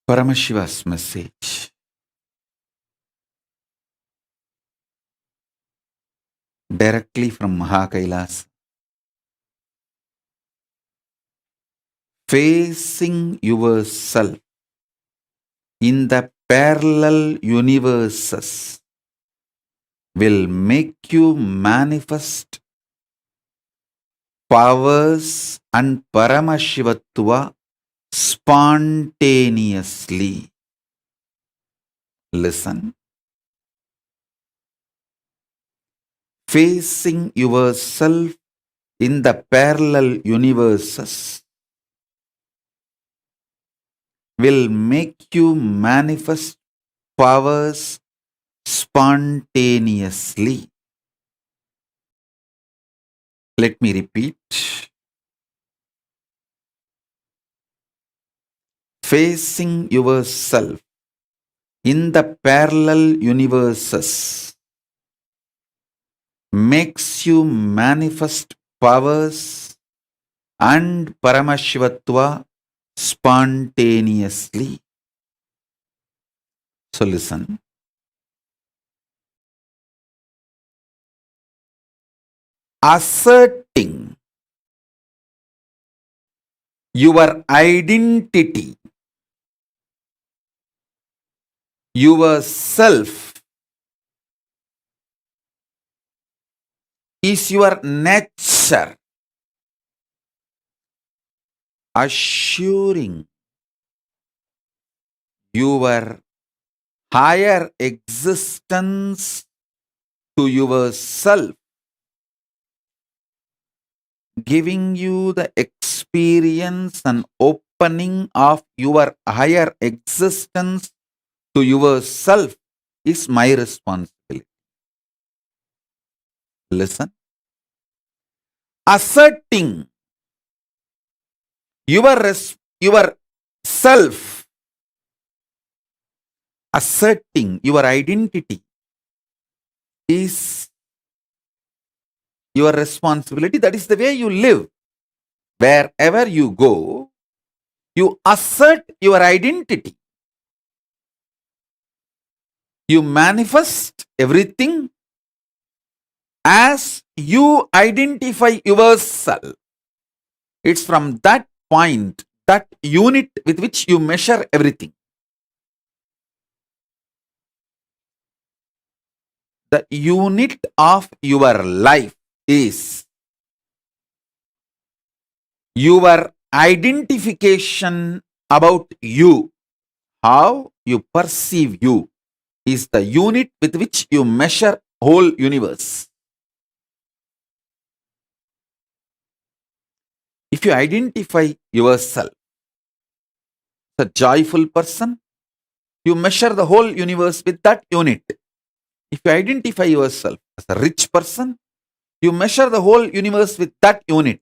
Paramashiva's message directly from Kailasa. Facing yourself in the parallel universes will make you manifest powers and Paramashivatva spontaneously. Listen. Facing yourself in the parallel universes will make you manifest powers spontaneously. Let me repeat. Facing yourself in the parallel universes makes you manifest powers and Paramashivatva spontaneously. So listen. Asserting your identity, yourself, is your nature, assuring your higher existence to yourself, giving you the experience and opening of your higher existence to yourself is my responsibility. Listen. Asserting your self, asserting your identity is your responsibility. That is the way you live. Wherever you go, you assert your identity. You manifest everything as you identify yourself. It's from that point, that unit with which you measure everything. The unit of your life is your identification about you. How you perceive you is the unit with which you measure whole universe. If you identify yourself as a joyful person, you measure the whole universe with that unit. If you identify yourself as a rich person, you measure the whole universe with that unit.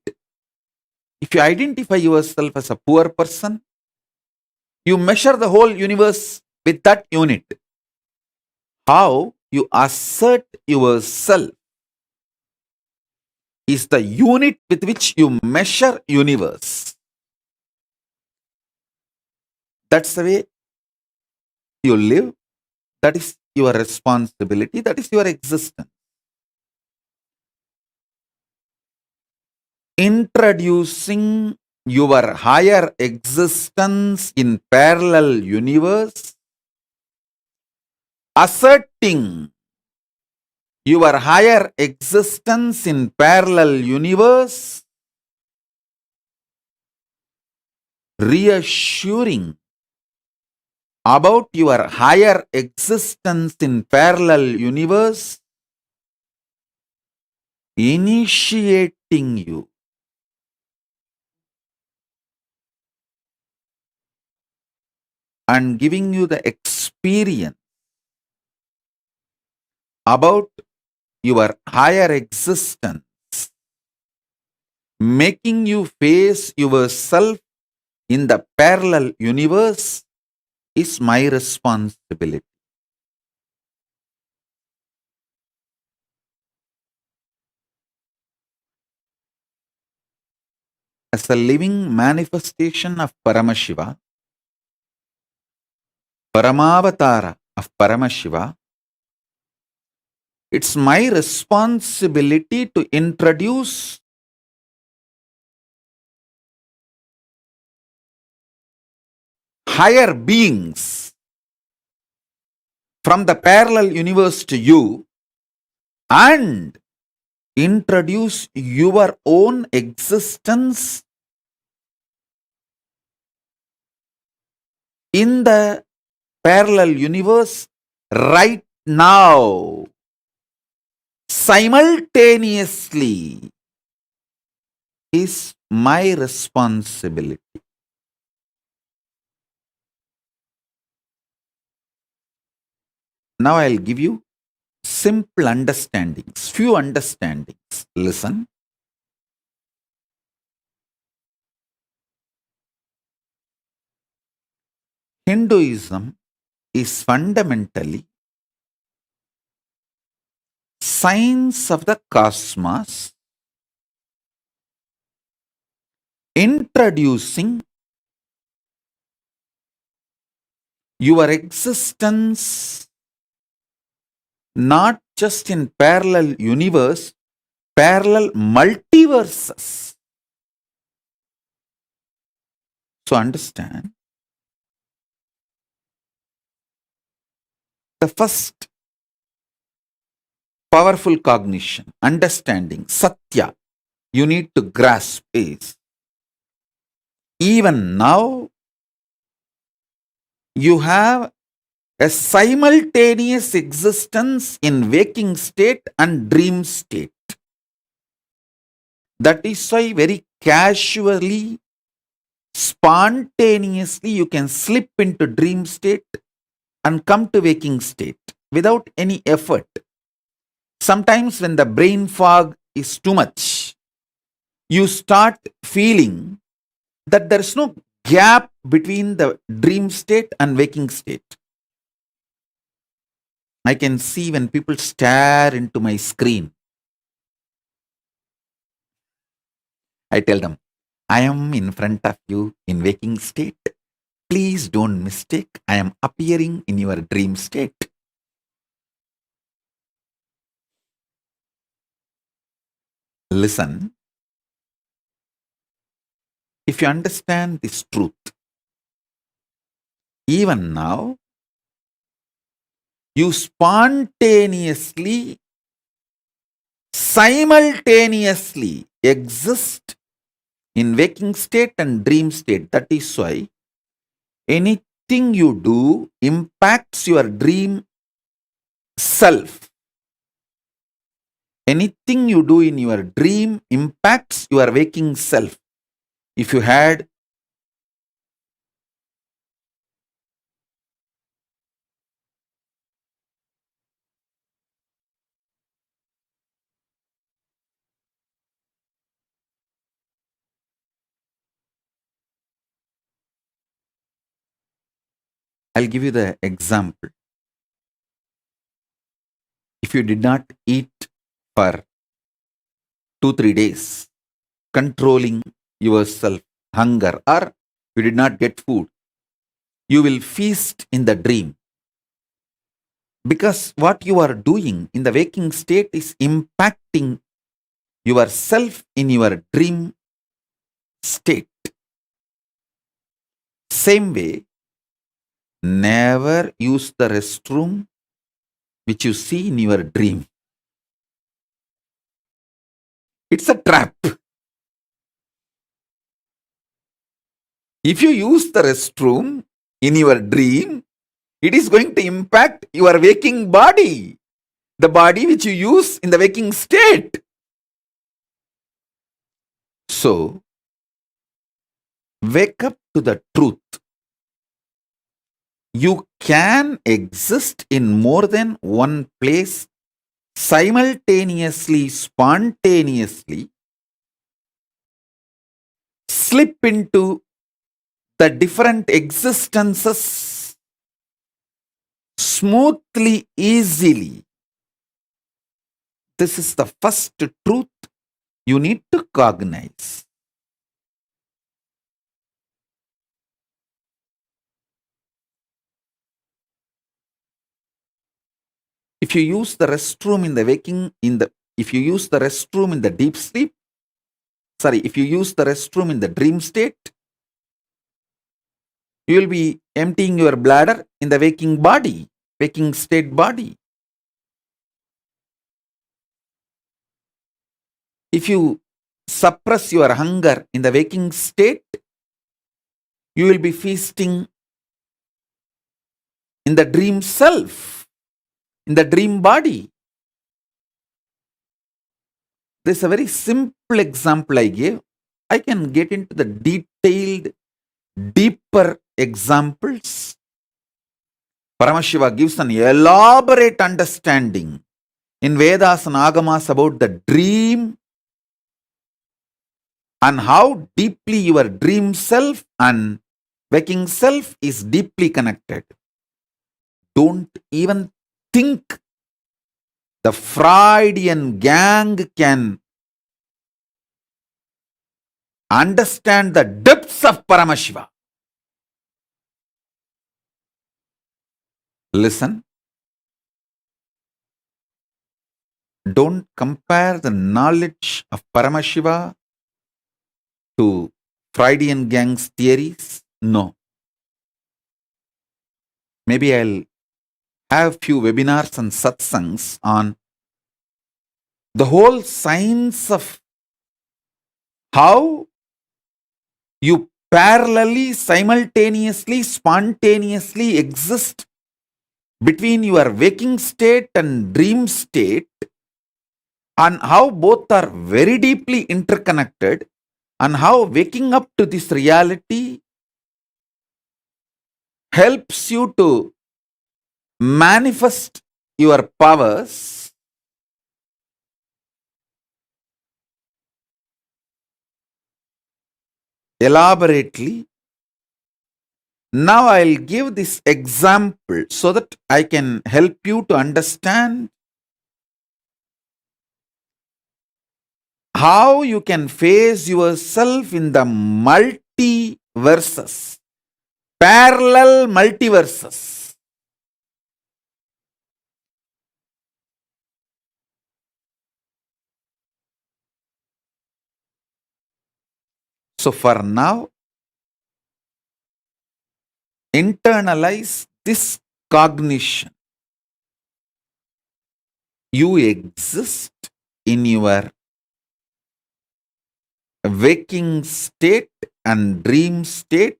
If you identify yourself as a poor person, you measure the whole universe with that unit. How you assert yourself is the unit with which you measure universe. That's the way you live. That is your responsibility. That is your existence. Introducing your higher existence in parallel universe, asserting your higher existence in parallel universe, reassuring about your higher existence in parallel universe, initiating you and giving you the experience about your higher existence, making you face yourself in the parallel universe is my responsibility. As a living manifestation of Paramashiva, Paramavatara of Paramashiva, it's my responsibility to introduce higher beings from the parallel universe to you and introduce your own existence in the parallel universe right now, simultaneously, is my responsibility. Now I'll give you simple understandings, few understandings. Listen. Hinduism is fundamentally science of the cosmos, introducing your existence not just in parallel universe, parallel multiverses. So understand, the first powerful cognition, understanding, satya, you need to grasp is, even now, you have a simultaneous existence in waking state and dream state. That is why very casually, spontaneously, you can slip into dream state and come to waking state without any effort. Sometimes when the brain fog is too much, you start feeling that there is no gap between the dream state and waking state. I can see when people stare into my screen, I tell them, I am in front of you in waking state. Please don't mistake, I am appearing in your dream state. Listen, if you understand this truth, even now, you spontaneously, simultaneously exist in waking state and dream state. That is why anything you do impacts your dream self. Anything you do in your dream impacts your waking self. If you had I'll give you the example. If you did not eat for 2-3 days, controlling yourself, hunger, or you did not get food, you will feast in the dream. Because what you are doing in the waking state is impacting yourself in your dream state. Same way, never use the restroom which you see in your dream. It's a trap. If you use the restroom in your dream, it is going to impact your waking body, the body which you use in the waking state. So, wake up to the truth. You can exist in more than one place simultaneously, spontaneously, slip into the different existences smoothly, easily. This is the first truth you need to cognize. If you use the restroom in the if you use the restroom in the deep sleep, if you use the restroom in the dream state, you will be emptying your bladder in the waking state body. If you suppress your hunger in the waking state, you will be feasting in the dream self, in the dream body. This is a very simple example I gave. I can get into the detailed, deeper examples. Paramashiva gives an elaborate understanding in Vedas and Agamas about the dream and how deeply your dream self and waking self is deeply connected. Don't even think the Freudian gang can understand the depths of Paramashiva. Listen. Don't compare the knowledge of Paramashiva to Freudian gang's theories. No. Maybe I'll have few webinars and satsangs on the whole science of how you parallelly, simultaneously, spontaneously exist between your waking state and dream state, and how both are very deeply interconnected, and how waking up to this reality helps you to manifest your powers elaborately. Now I'll give this example so that I can help you to understand how you can face yourself in the multiverses, parallel multiverses. So for now, internalize this cognition. You exist in your waking state and dream state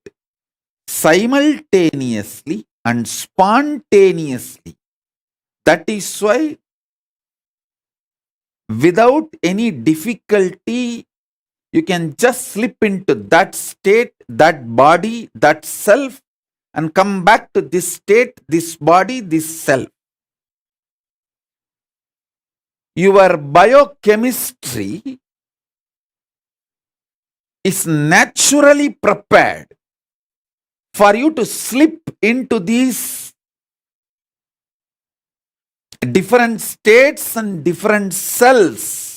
simultaneously and spontaneously. That is why, without any difficulty, you can just slip into that state, that body, that self, and come back to this state, this body, this self. Your biochemistry is naturally prepared for you to slip into these different states and different cells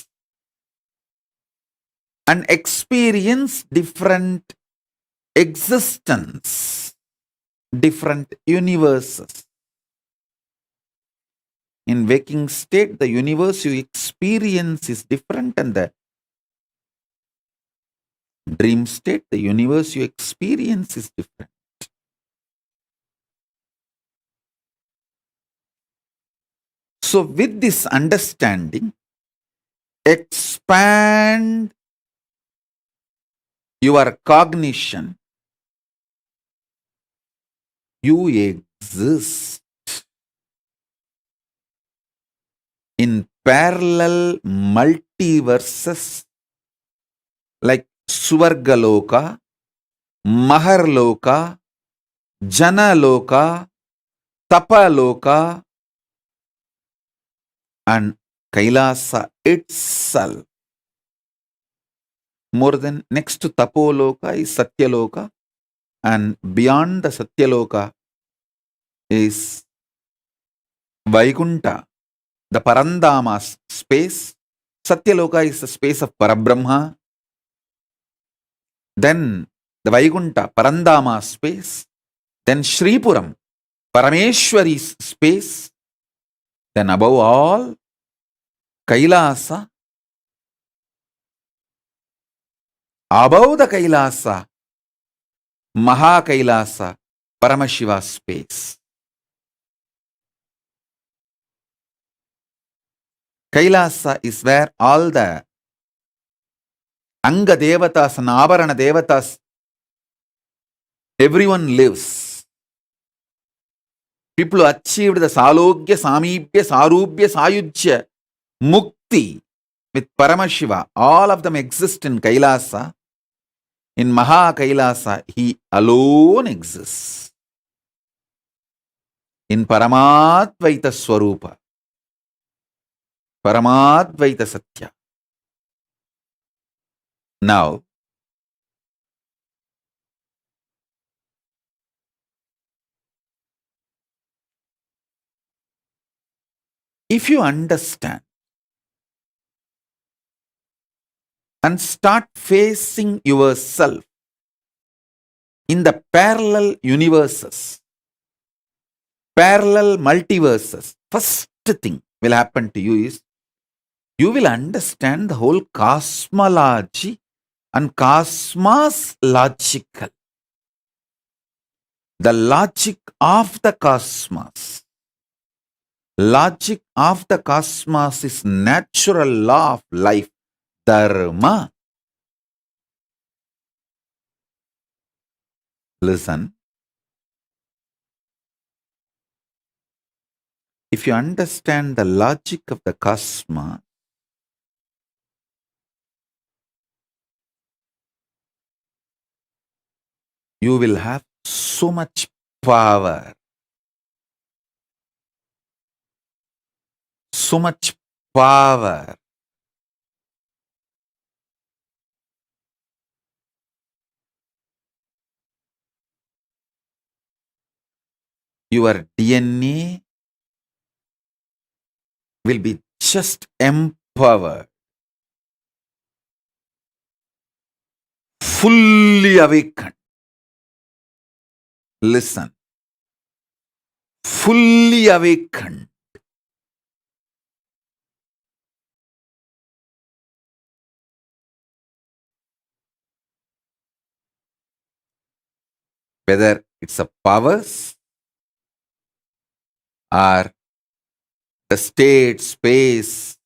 and experience different existence, different universes. In waking state, the universe you experience is different, and the dream state, the universe you experience is different. So with this understanding, expand your cognition. You exist in parallel multiverses like Swargaloka, Maharloka, Janaloka, Tapaloka, and Kailasa itself. More than next to Tapoloka is Satyaloka, and beyond the Satyaloka is Vaikunta, the Parandama space. Satyaloka is the space of Parabrahma. Then the Vaikunta, Parandama space. Then Shripuram, Parameshwari's space. Then above all, Kailasa, above the Kailasa, Maha Kailasa, Paramashiva space. Kailasa is where all the Anga Devatas and Avarana Devatas, everyone lives. People who achieved the Salogya, Samipya, Sarubhya, Sayujya, Mukti with Paramashiva, all of them exist in Kailasa. In Maha Kailasa, he alone exists. In Paramadvaita Swarupa, Paramadvaita Satya. Now, if you understand and start facing yourself in the parallel universes, parallel multiverses, first thing will happen to you is you will understand the whole cosmology and cosmos logical. The logic of the cosmos. Logic of the cosmos is natural law of life, dharma. Listen. If you understand the logic of the cosmos, you will have so much power. So much power. Your DNA will be just empowered, fully awakened. Listen, fully awakened. Whether it's a powers or the state, space,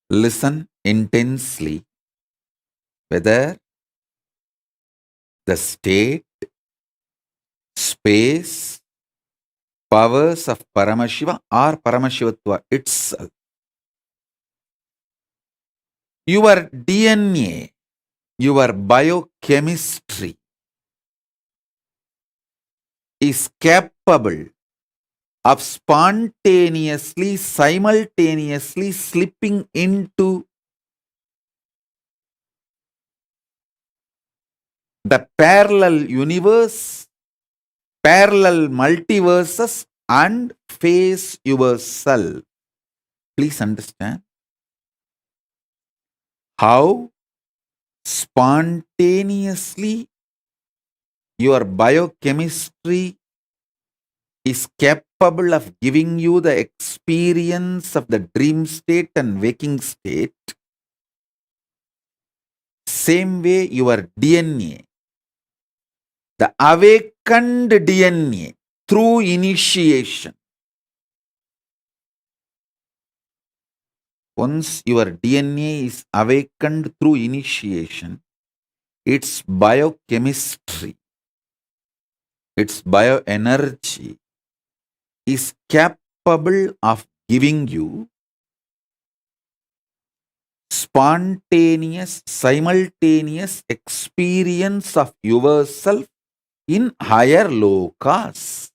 listen intensely. Whether the state, space, powers of Paramashiva or Paramashivatva itself. Your DNA, your biochemistry is capable of spontaneously, simultaneously slipping into the parallel universe, parallel multiverses, and face yourself. Please understand how spontaneously your biochemistry is capable of giving you the experience of the dream state and waking state. Same way your DNA, the awakened DNA through initiation. Once your DNA is awakened through initiation, its biochemistry, its bioenergy is capable of giving you spontaneous, simultaneous experience of yourself in higher lokas.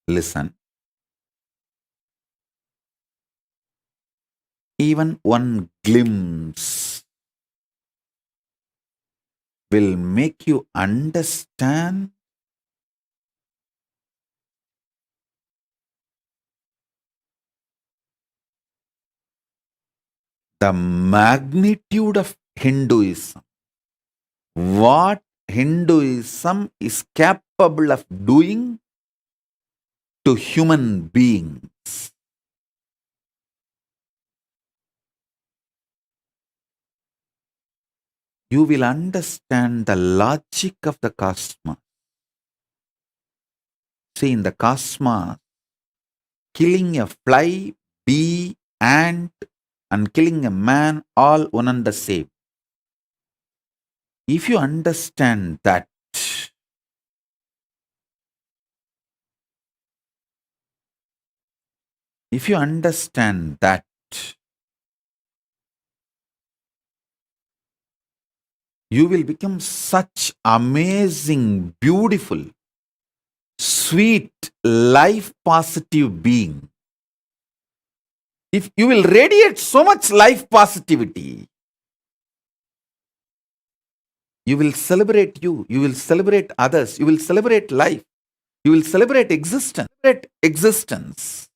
Listen. Even one glimpse will make you understand the magnitude of Hinduism. What Hinduism is capable of doing to human beings. You will understand the logic of the cosmos. See, in the cosmos, killing a fly, bee, ant, and killing a man, all one and the same. If you understand that, if you understand that, you will become such amazing, beautiful, sweet, life positive being. If you will radiate so much life positivity, you will celebrate you will celebrate others, you will celebrate life, you will celebrate existence.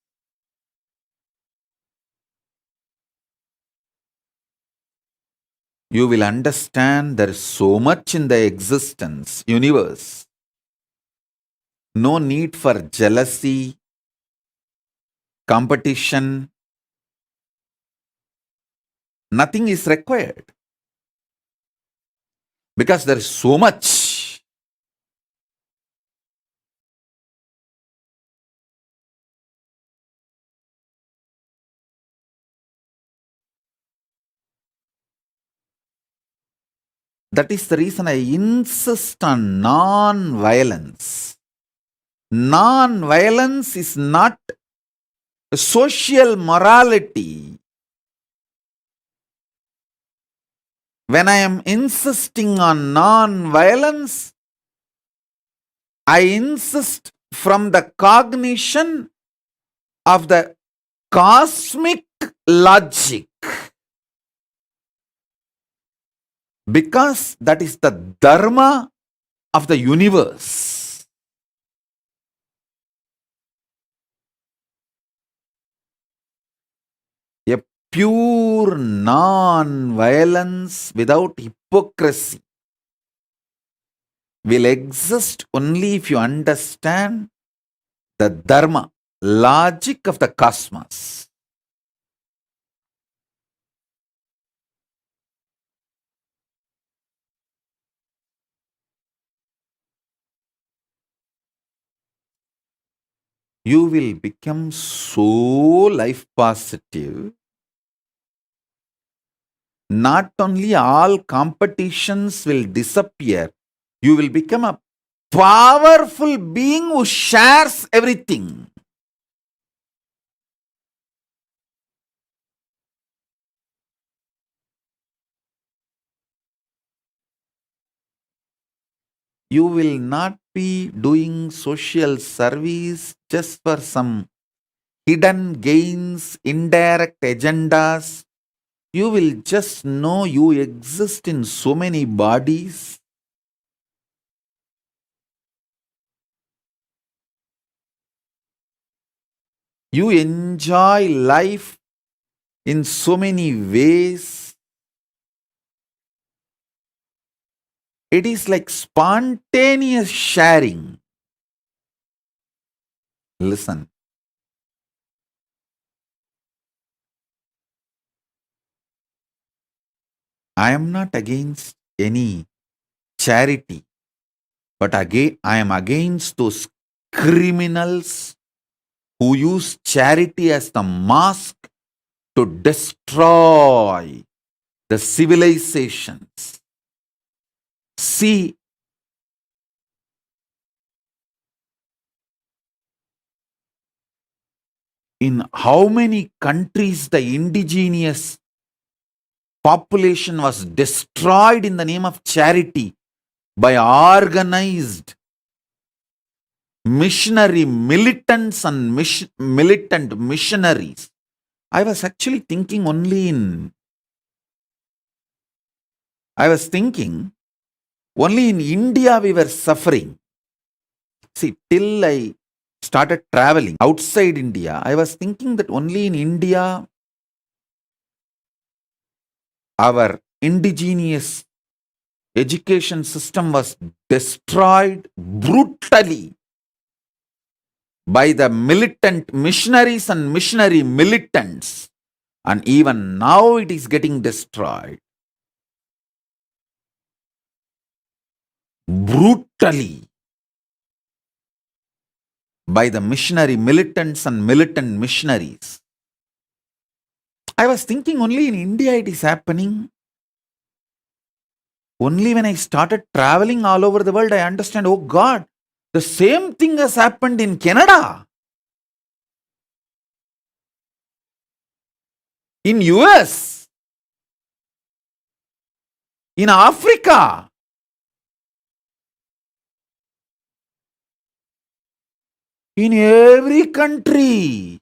You will understand there is so much in the existence, universe. No need for jealousy, competition. Nothing is required. Because there is so much. That is the reason I insist on non-violence. Non-violence is not social morality. When I am insisting on non-violence, I insist from the cognition of the cosmic logic. Because that is the dharma of the universe. A pure non-violence without hypocrisy will exist only if you understand the dharma, logic of the cosmos. You will become so life positive. Not only all competitions will disappear, you will become a powerful being who shares everything. You will not be doing social service just for some hidden gains, indirect agendas. You will just know you exist in so many bodies. You enjoy life in so many ways. It is like spontaneous sharing. Listen, I am not against any charity, but again, I am against those criminals who use charity as the mask to destroy the civilizations. See, in how many countries the indigenous population was destroyed in the name of charity by organized missionary militants and militant missionaries. I was actually thinking only in India we were suffering. See, till I started traveling outside India, I was thinking that only in India our indigenous education system was destroyed brutally by the militant missionaries and missionary militants. And even now it is getting destroyed brutally by the missionary militants and militant missionaries. I was thinking only in India it is happening. Only when I started traveling all over the world, I understand, oh God, the same thing has happened in Canada, in US, in Africa, in every country.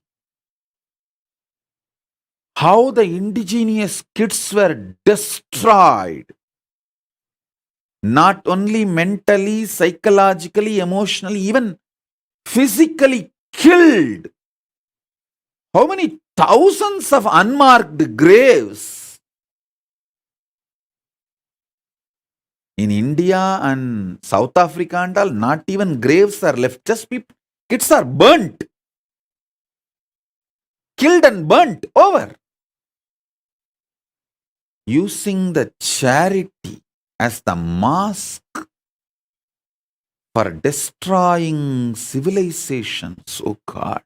How the indigenous kids were destroyed. Not only mentally, psychologically, emotionally, even physically killed. How many thousands of unmarked graves in India and South Africa and all, not even graves are left, just people, kids are burnt, killed and burnt over. Using the charity as the mask for destroying civilizations, oh God.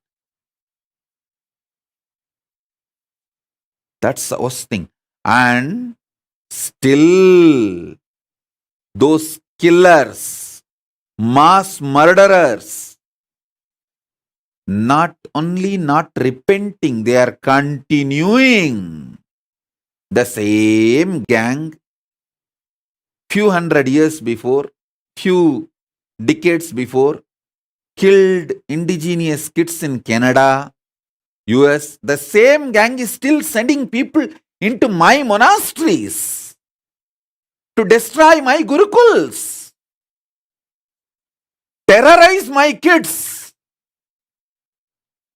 That's the worst thing. And still, those killers, mass murderers, not only not repenting, they are continuing. The same gang, few hundred years before, few decades before, killed indigenous kids in Canada, US. The same gang is still sending people into my monasteries to destroy my gurukuls, terrorize my kids,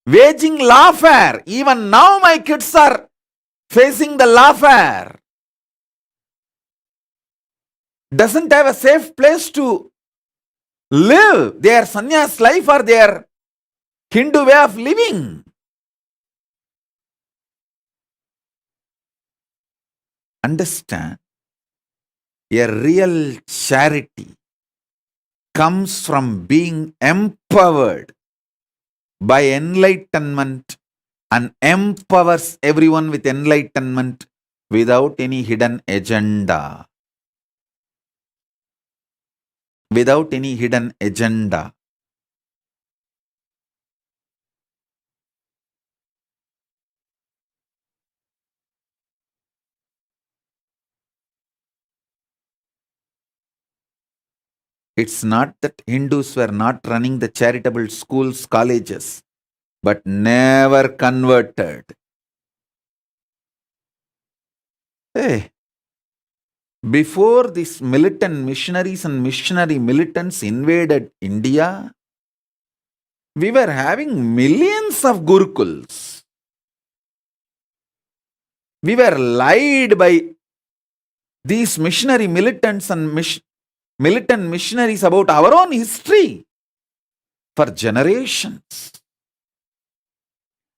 waging lawfare. Even now my kids are facing the lawfare. Doesn't have a safe place to live their sannyas life or their Hindu way of living. Understand, a real charity comes from being empowered by enlightenment and empowers everyone with enlightenment without any hidden agenda. Without any hidden agenda. It's not that Hindus were not running the charitable schools, colleges, but never converted. Hey, before these militant missionaries and missionary militants invaded India, we were having millions of gurukuls. We were lied by these missionary militants and militant missionaries about our own history for generations.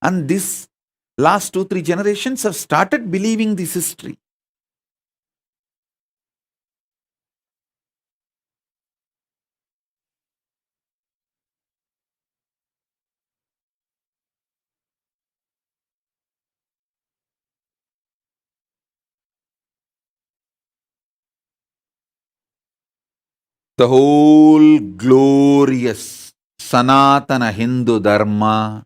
And this last 2-3 generations have started believing this history. The whole glorious Sanatana Hindu Dharma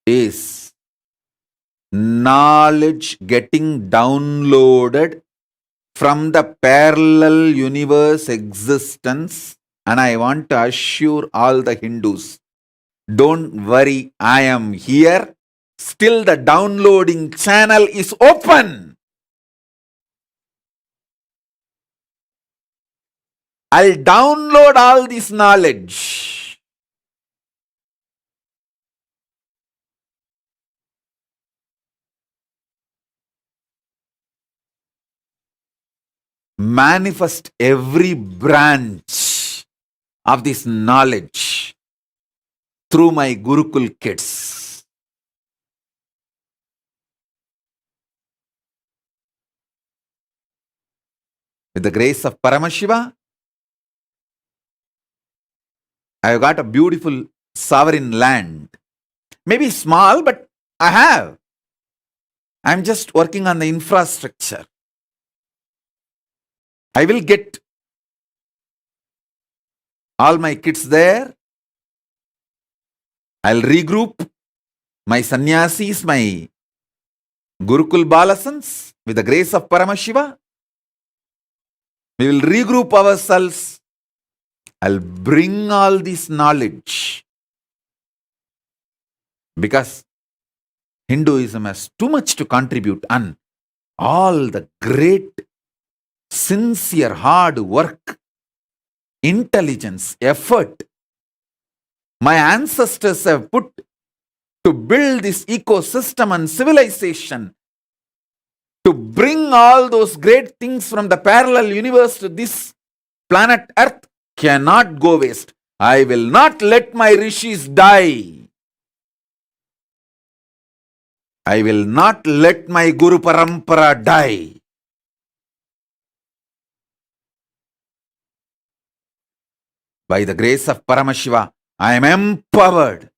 is knowledge getting downloaded from the parallel universe existence. And I want to assure all the Hindus, don't worry, I am here. Still the downloading channel is open. I'll download all this knowledge. manifest every branch of this knowledge through my Gurukul kids. With the grace of Paramashiva, I have got a beautiful sovereign land. Maybe small, but I have. I'm just working on the infrastructure. I will get all my kids there. I'll regroup my sannyasis, my Gurukul Balasans, with the grace of Paramashiva. We will regroup ourselves. I'll bring all this knowledge. Because Hinduism has too much to contribute, and all the great, sincere, hard work, intelligence, effort my ancestors have put to build this ecosystem and civilization, to bring all those great things from the parallel universe to this planet Earth, cannot go waste. I will not let my rishis die. I will not let my Guru Parampara die. By the grace of Paramashiva, I am empowered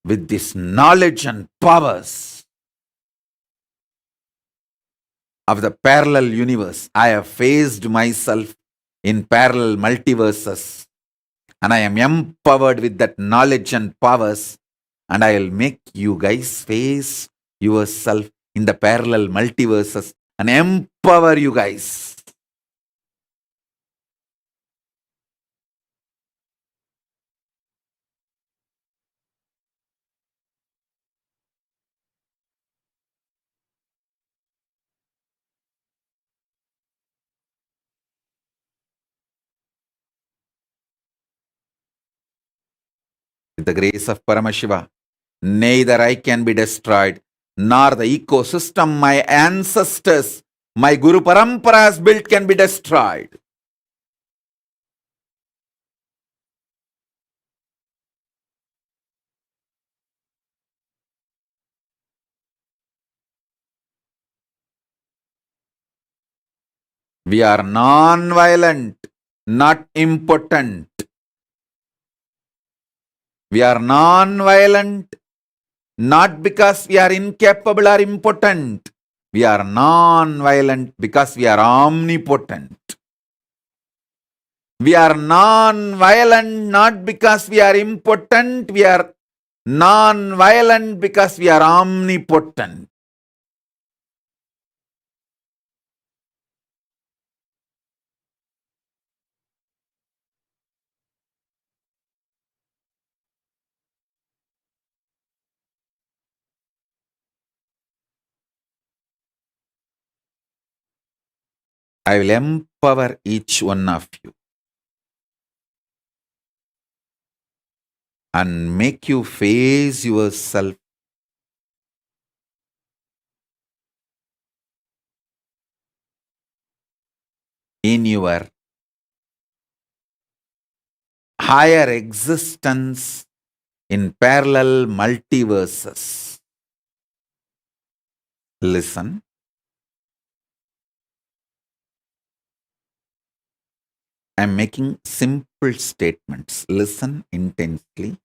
with this knowledge and powers of the parallel universe. I have phased myself in parallel multiverses, and I am empowered with that knowledge and powers, and I will make you guys face yourself in the parallel multiverses and empower you guys. With the grace of Paramashiva, neither I can be destroyed, nor the ecosystem my ancestors, my Guru Parampara has built can be destroyed. We are non-violent, not impotent. We are non-violent, not because we are incapable or impotent. We are non-violent because we are omnipotent. We are non-violent not because we are impotent. We are non-violent because we are omnipotent. I will empower each one of you and make you face yourself in your higher existence in parallel multiverses. Listen. I am making simple statements. Listen intensely.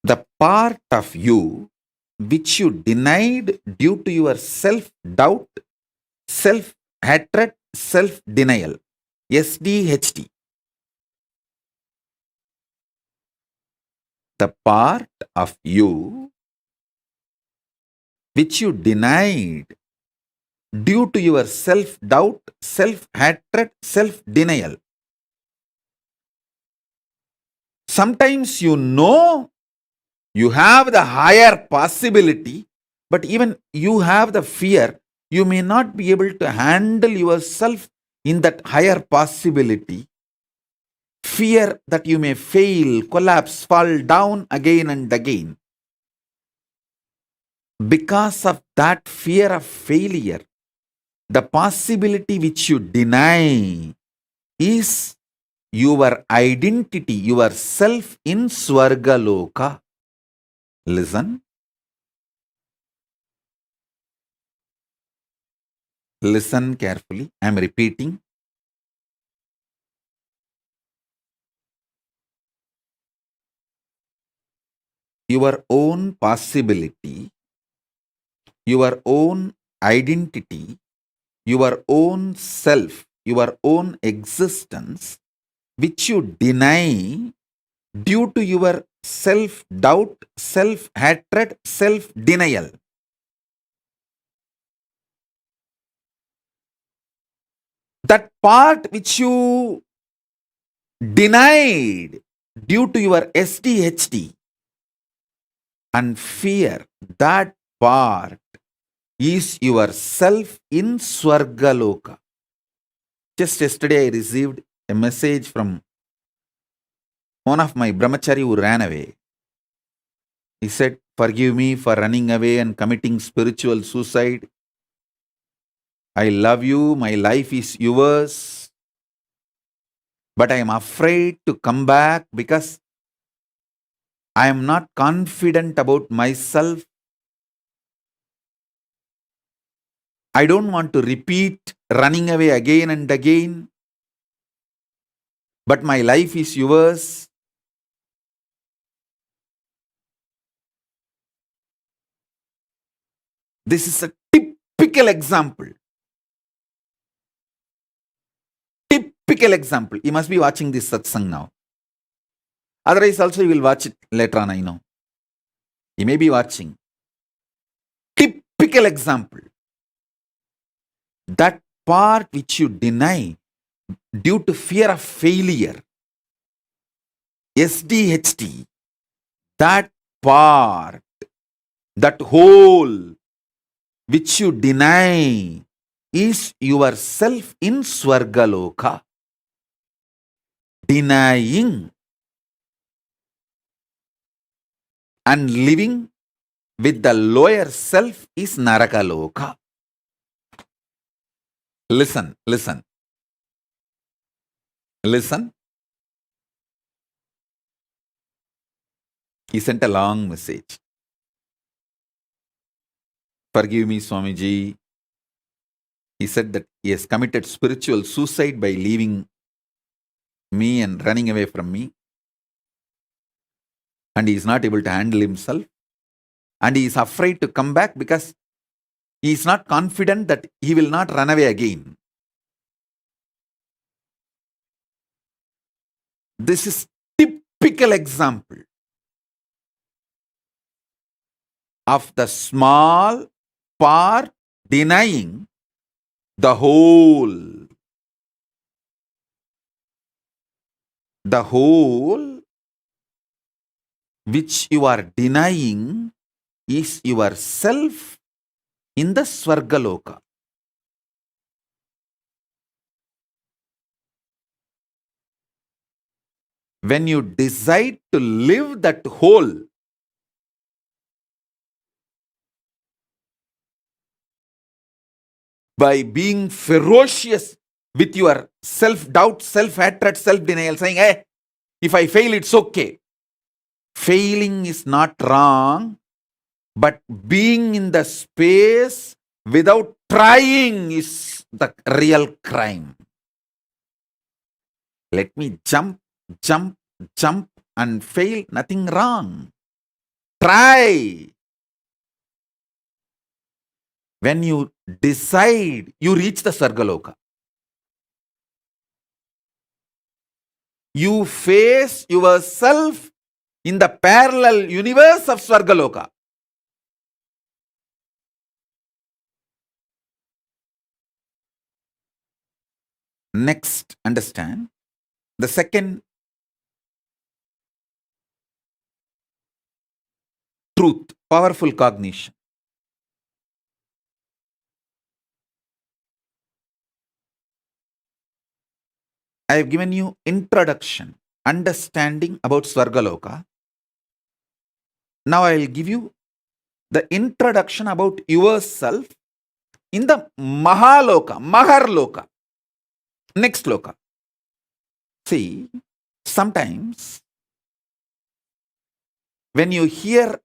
The part of you which you denied due to your self-doubt, self-hatred, self-denial, SDHD. The part of you which you denied due to your self-doubt, self-hatred, self-denial. Sometimes you know you have the higher possibility, but even you have the fear, you may not be able to handle yourself in that higher possibility. Fear that you may fail, collapse, fall down again and again. Because of that fear of failure, The possibility which you deny is your identity, your self in Swargaloka. Listen. Listen carefully. I am repeating. Your own possibility, your own identity, your own self, your own existence, which you deny due to your self doubt, self hatred, self denial. That part which you denied due to your SDHD and fear, that part is your self in Swargaloka. Just yesterday I received a message from one of my brahmachari who ran away. He said, "Forgive me for running away and committing spiritual suicide. I love you, my life is yours, but I am afraid to come back because I am not confident about myself. I don't want to repeat running away again and again, but my life is yours." This is a typical example. Typical example. You must be watching this satsang now. Otherwise, also you will watch it later on, I know. You may be watching. Typical example. That part which you deny due to fear of failure, SDHD, that part, that whole which you deny is yourself in Swargaloka. Denying and living with the lower self is Narakaloka. Listen, listen. Listen. He sent a long message. "Forgive me, Swamiji." He said that he has committed spiritual suicide by leaving me and running away from me. And he is not able to handle himself. And he is afraid to come back because he is not confident that he will not run away again. This is typical example of the small part denying the whole. The whole which you are denying is yourself in the Swargaloka. When you decide to live that whole, by being ferocious with your self-doubt, self-hatred, self-denial, saying, "Hey, if I fail, it's okay." Failing is not wrong, but being in the space without trying is the real crime. Let me jump, jump, jump and fail, nothing wrong. Try. When you decide, you reach the Sargaloka. You face yourself in the parallel universe of Swargaloka. Next, understand the second truth, powerful cognition. I have given you introduction, understanding about Swargaloka. Now I will give you the introduction about yourself in the Mahaloka, Maharloka, next loka. See, sometimes when you hear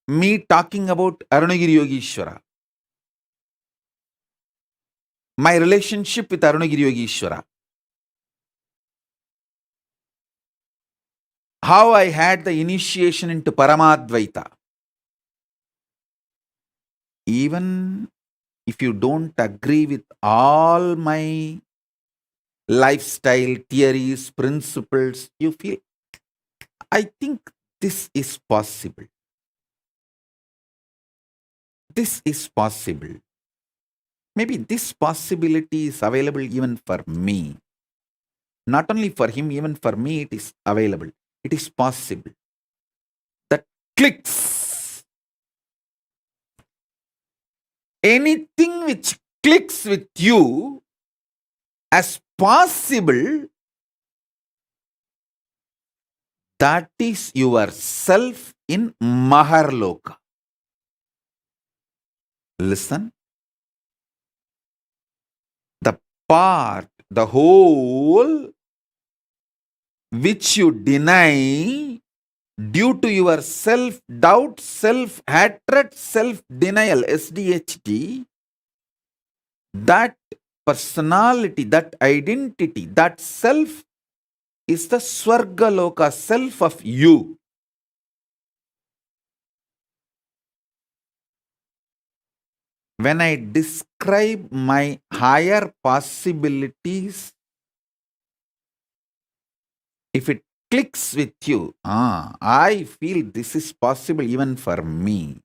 me talking about Arunagiri Yogeshwara, my relationship with Arunagiri Yogeshwara, how I had the initiation into Paramadvaita, even if you don't agree with all my lifestyle, theories, principles, you feel, I think this is possible. This is possible. Maybe this possibility is available even for me. Not only for him, even for me, it is available. It is possible. That clicks. Anything which clicks with you as possible, that is yourself in Maharloka. Listen. The part, the whole which you deny due to your self-doubt, self-hatred, self-denial, SDHD, that personality, that identity, that self is the Swargaloka, self of you. When I describe my higher possibilities, if it clicks with you, I feel this is possible even for me.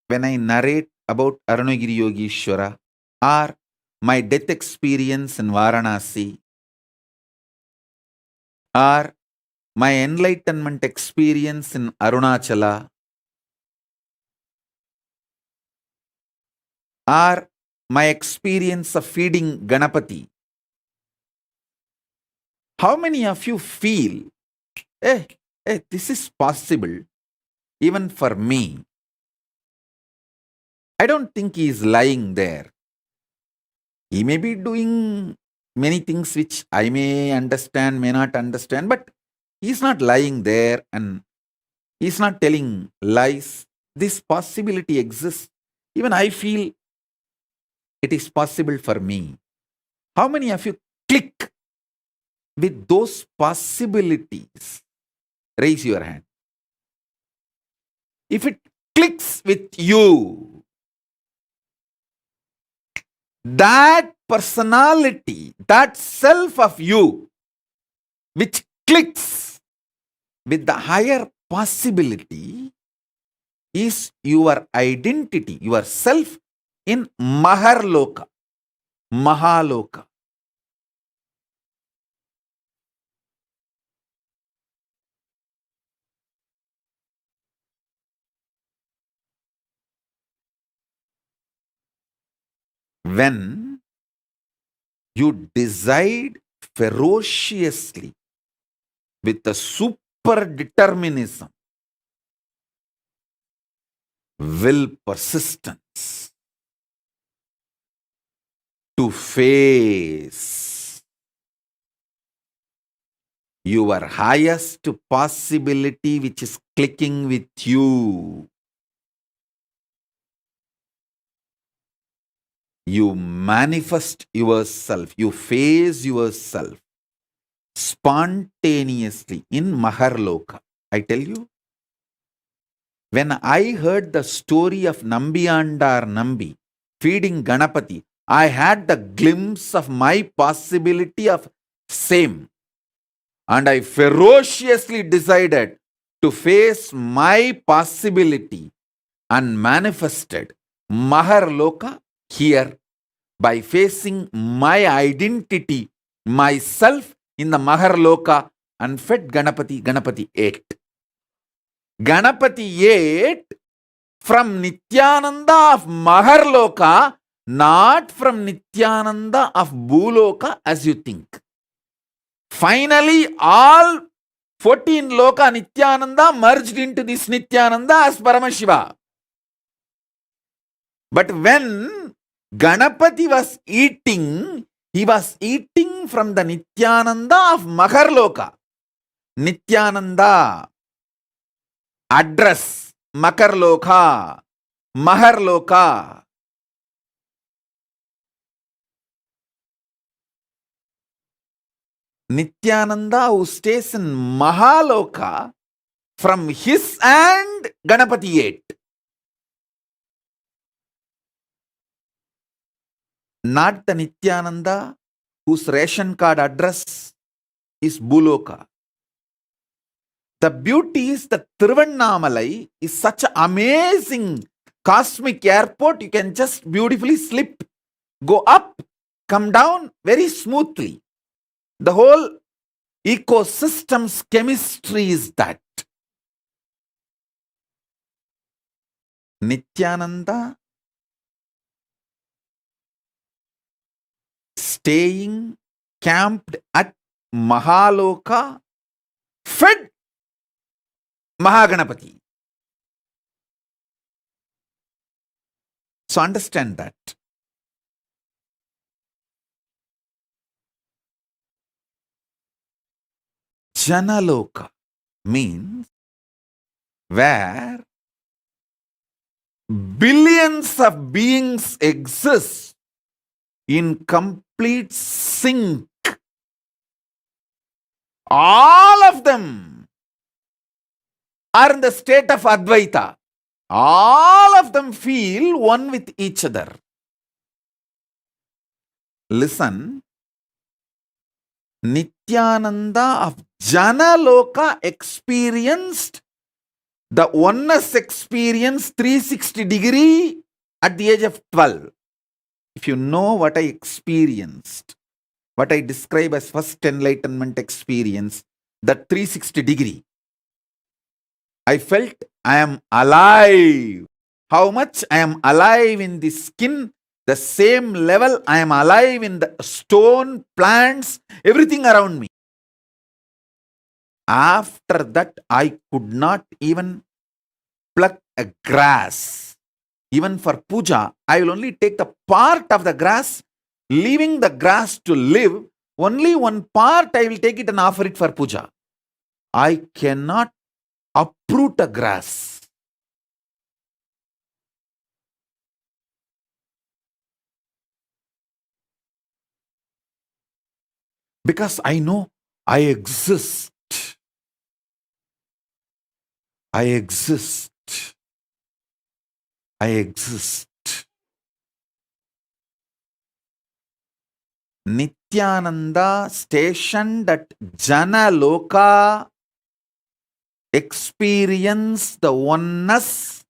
When I narrate about Arunagiri Yogeshwara or my death experience in Varanasi or my enlightenment experience in Arunachala or my experience of feeding Ganapati, how many of you feel, this is possible even for me? I don't think he is lying there. He may be doing many things which I may understand, may not understand, but he's not lying there and he's not telling lies. This possibility exists. Even I feel it is possible for me. How many of you click with those possibilities? Raise your hand. If it clicks with you, that personality, that self of you, which clicks with the higher possibility, is your identity, yourself in Maharloka, Mahaloka. When you decide ferociously with a super determinism, will, persistence to face your highest possibility which is clicking with you, you manifest yourself, you face yourself spontaneously in Maharloka. I tell you, when I heard the story of Nambiyandar Nambi feeding Ganapati, I had the glimpse of my possibility of same. And I ferociously decided to face my possibility and manifested Maharloka here by facing my identity, myself in the Maharloka, and fed Ganapati. Ganapati ate. Ganapati ate from Nityananda of Maharloka, not from Nityananda of Bhuloka as you think. Finally, all 14 Loka Nityananda merged into this Nityananda as Paramashiva. But when Ganapati was eating, he was eating from the Nityananda of Makarloka. Nityananda, address, Makarloka, Maharloka. Nityananda who stays in Mahaloka, from his hand Ganapati ate. Not the Nityananda whose ration card address is Buloka. The beauty is that Tiruvannamalai is such an amazing cosmic airport. You can just beautifully slip, go up, come down very smoothly. The whole ecosystem's chemistry is that. Nityananda staying camped at Mahaloka, fed Mahaganapati. So understand that. Janaloka means where billions of beings exist in complete sync. All of them are in the state of Advaita. All of them feel one with each other. Listen, Nityananda of Janaloka experienced the oneness experience 360 degree at the age of 12. If you know what I experienced, what I describe as first enlightenment experience, that 360 degree, I felt I am alive. How much I am alive in the skin, the same level I am alive in the stone, plants, everything around me. After that, I could not even pluck a grass. Even for puja, I will only take the part of the grass, leaving the grass to live. Only one part I will take it and offer it for puja. I cannot uproot a grass. Because I know I exist. I exist. I exist. Nityananda stationed at Janaloka experienced the oneness,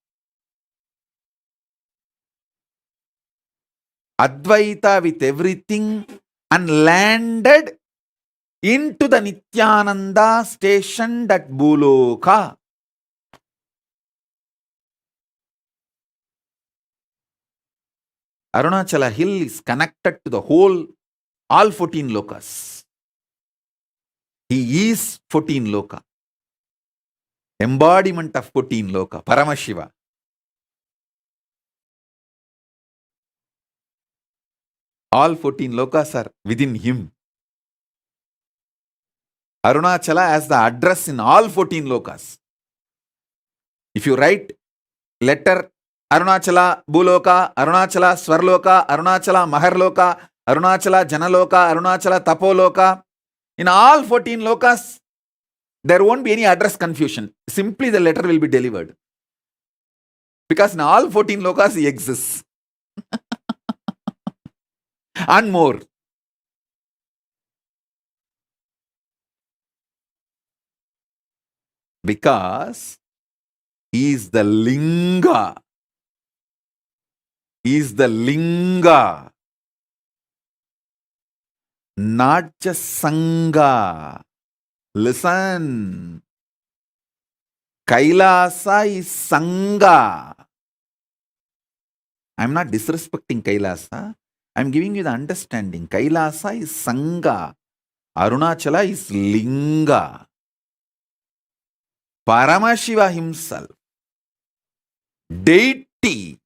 Advaita with everything, and landed into the Nityananda stationed at Buloka. Arunachala hill is connected to the whole, all 14 lokas. He is 14 loka. Embodiment of 14 loka, Paramashiva. All 14 lokas are within him. Arunachala has the address in all 14 lokas. If you write letter Arunachala Buloka, Arunachala Swarloka, Arunachala Maharloka, Arunachala Janaloka, Arunachala Tapoloka, in all 14 lokas, there won't be any address confusion. Simply the letter will be delivered. Because in all 14 lokas he exists. And more. Because he is the Linga. He is the Linga. Not just Sangha. Listen. Kailasa is Sangha. I am not disrespecting Kailasa. I am giving you the understanding. Kailasa is Sangha. Arunachala is Linga. Paramashiva himself, deity,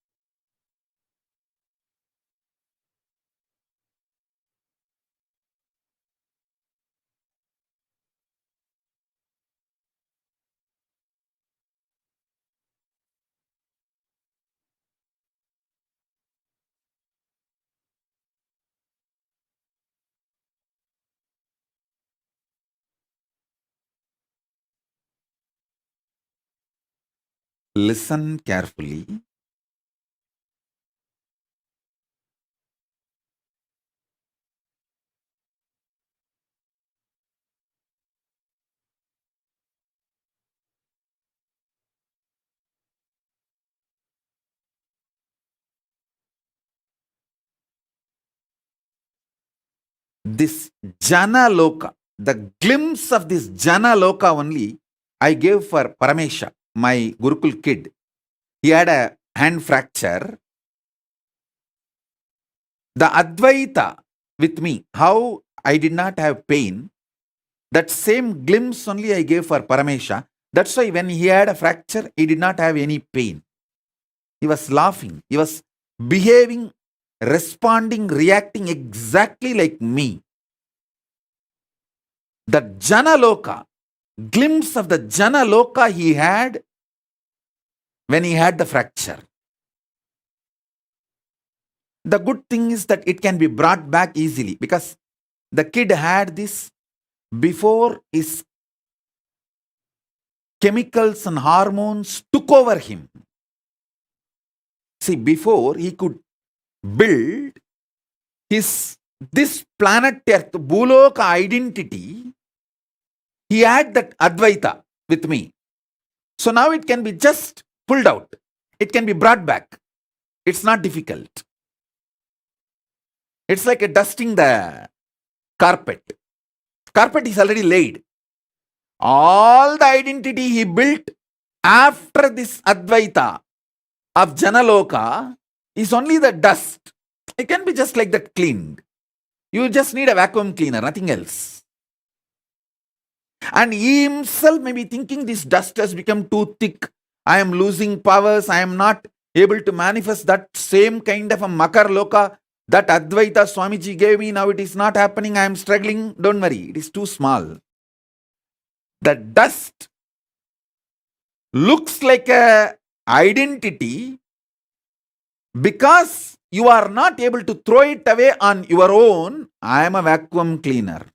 listen carefully. This Jana Loka, the glimpse of this Jana Loka only, I gave for Paramesha, my Gurukul kid. He had a hand fracture. The Advaita with me, how I did not have pain, that same glimpse only I gave for Paramesha. That's why when he had a fracture, he did not have any pain. He was laughing. He was behaving, responding, reacting exactly like me. The Jana Loka, glimpse of the Jana Loka he had when he had the fracture. The good thing is that it can be brought back easily because the kid had this before his chemicals and hormones took over him. See, before he could build this planet Earth, Bhuloka identity, he had that Advaita with me. So now it can be just pulled out. It can be brought back. It's not difficult. It's like a dusting the carpet. Carpet is already laid. All the identity he built after this Advaita of Janaloka is only the dust. It can be just like that cleaned. You just need a vacuum cleaner, nothing else. And he himself may be thinking this dust has become too thick. I am losing powers. I am not able to manifest that same kind of a Makar Loka that Advaita Swamiji gave me. Now it is not happening. I am struggling. Don't worry. It is too small. The dust looks like a identity because you are not able to throw it away on your own. I am a vacuum cleaner.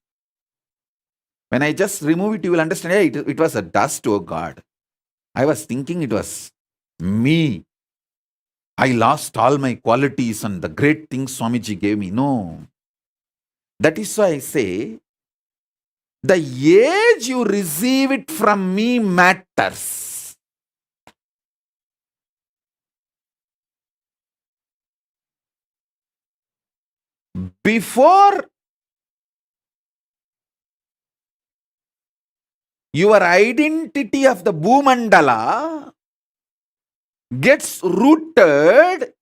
When I just remove it, you will understand, hey, it was a dust, oh God. I was thinking it was me. I lost all my qualities and the great things Swamiji gave me. No. That is why I say, the age you receive it from me matters. Before your identity of the Bhumandala gets rooted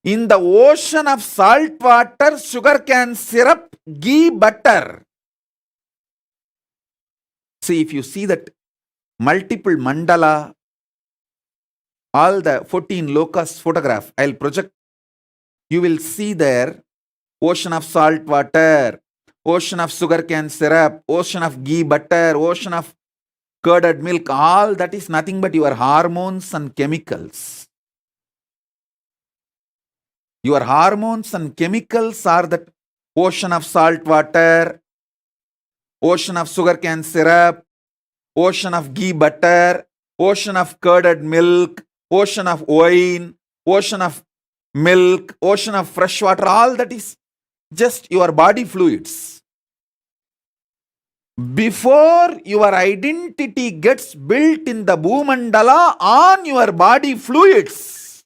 in the ocean of salt water, sugarcane syrup, ghee, butter. See, if you see that multiple mandala, all the 14 lokas photograph, I'll project, you will see there ocean of salt water, ocean of sugarcane syrup, ocean of ghee, butter, ocean of curded milk, all that is nothing but your hormones and chemicals. Your hormones and chemicals are the ocean of salt water, ocean of sugarcane syrup, ocean of ghee butter, ocean of curded milk, ocean of wine, ocean of milk, ocean of fresh water, all that is just your body fluids. Before your identity gets built in the Bhumandala on your body fluids,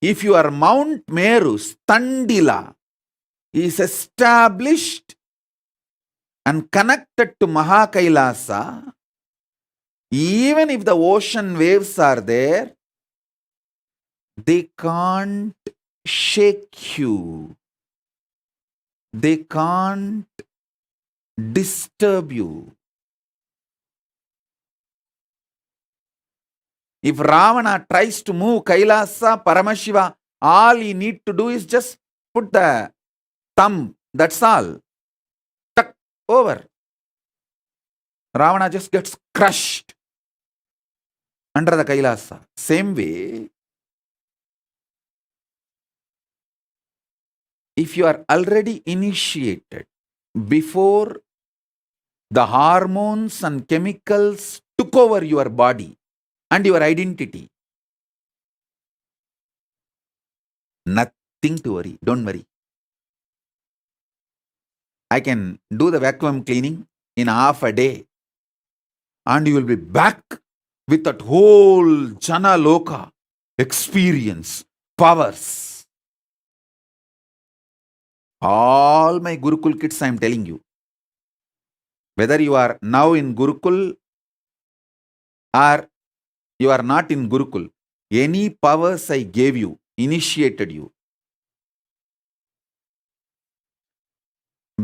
if your Mount Meru, Standila, is established and connected to Mahakailasa, even if the ocean waves are there, they can't shake you. They can't disturb you. If Ravana tries to move Kailasa, Paramashiva, all he need to do is just put the thumb. That's all. Tuck over. Ravana just gets crushed under the Kailasa. Same way, if you are already initiated before the hormones and chemicals took over your body and your identity, nothing to worry. Don't worry. I can do the vacuum cleaning in half a day and you will be back with that whole Jana Loka experience, powers. All my Gurukul kids, I am telling you. Whether you are now in Gurukul or you are not in Gurukul, any powers I gave you, initiated you,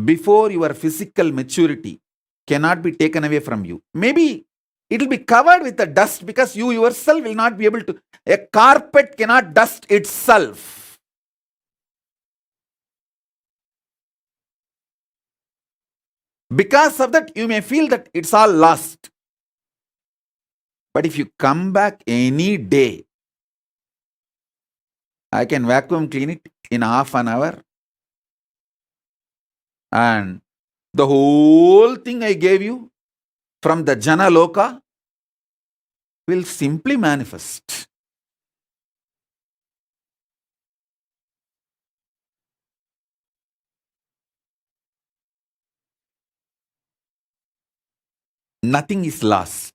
before your physical maturity cannot be taken away from you. Maybe it will be covered with the dust because you yourself will not be able to. A carpet cannot dust itself. Because of that, you may feel that it's all lost. But if you come back any day, I can vacuum clean it in half an hour. And the whole thing I gave you from the Jana Loka will simply manifest. Nothing is lost.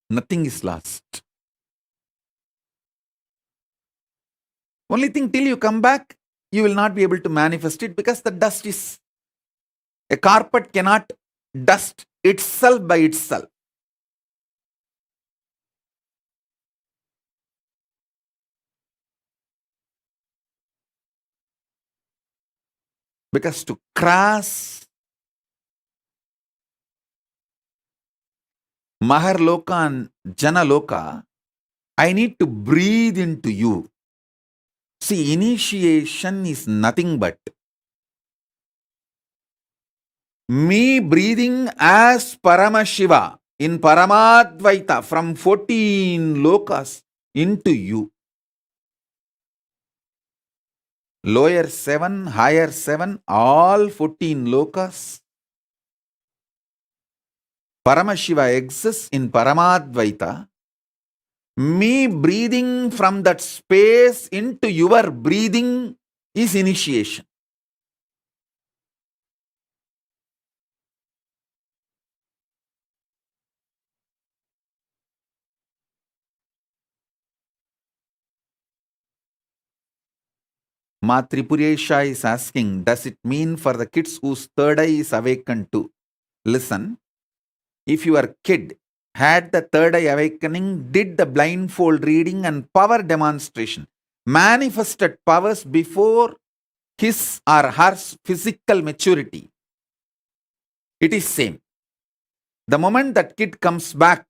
Nothing is lost. Only thing, till you come back, you will not be able to manifest it because the dust is. A carpet cannot dust itself by itself. Because to cross Maharloka and Janaloka, I need to breathe into you. See, initiation is nothing but me breathing as Paramashiva in Paramadvaita from 14 lokas into you. Lower 7, higher 7, all 14 lokas. Paramashiva exists in Paramadvaita. Me breathing from that space into your breathing is initiation. Ma Tripuresha is asking, does it mean for the kids whose third eye is awakened too? Listen, if your kid had the third eye awakening, did the blindfold reading and power demonstration, manifested powers before his or her physical maturity, it is same. The moment that kid comes back,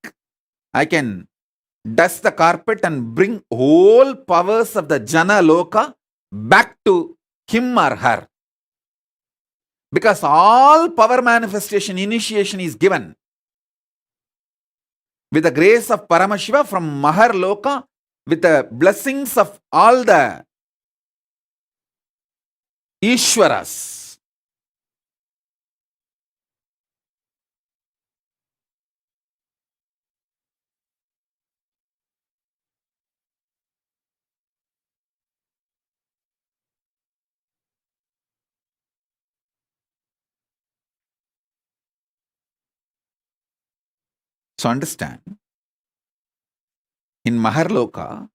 I can dust the carpet and bring whole powers of the Jana Loka back to him or her. Because all power manifestation initiation is given with the grace of Paramashiva from Mahar Loka, with the blessings of all the Ishwaras. So understand, in Maharloka,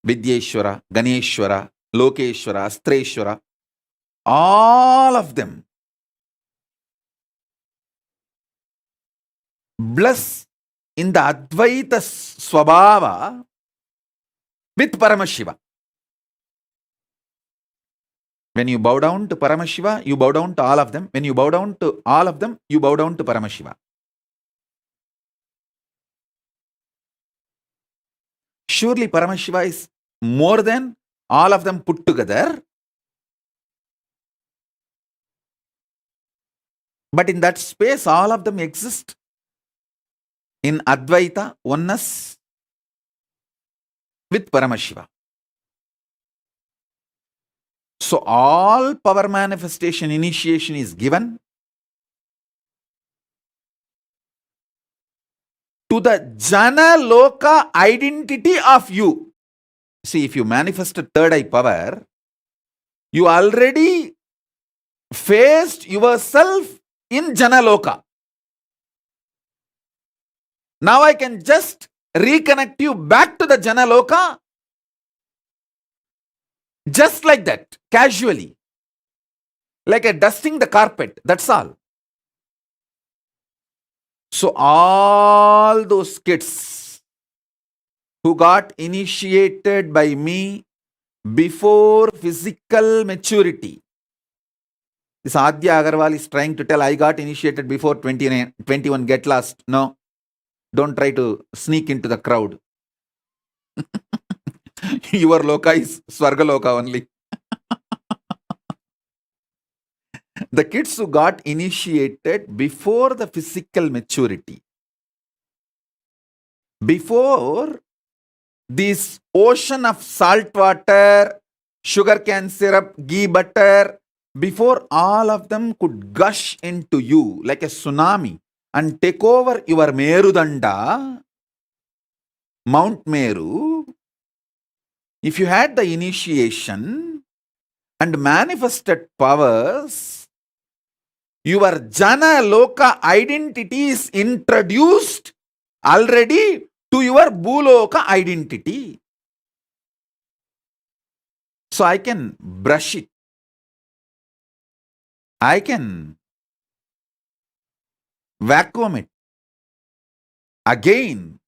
Vidyeshwara, Ganeshwara, Lokeshwara, Astreshwara, all of them bless in the Advaita Swabhava with Paramashiva. When you bow down to Paramashiva, you bow down to all of them. When you bow down to all of them, you bow down to Paramashiva. Surely Paramashiva is more than all of them put together. But in that space, all of them exist in Advaita, oneness with Paramashiva. So all power manifestation initiation is given to the Jana Loka identity of you. See, if you manifest a third eye power, you already faced yourself in Jana Loka. Now I can just reconnect you back to the Jana Loka just like that, casually. Like a dusting the carpet, that's all. So all those kids who got initiated by me before physical maturity. This Adya Agarwal is trying to tell I got initiated before 29, 21, get lost. No, don't try to sneak into the crowd. Your loka is Swarga Loka only. The kids who got initiated before the physical maturity, before this ocean of salt water, sugar cane syrup, ghee butter, before all of them could gush into you like a tsunami and take over your Merudanda, Mount Meru, if you had the initiation and manifested powers, your Jana Loka identity is introduced already to your Bhuloka identity. So I can brush it. I can vacuum it again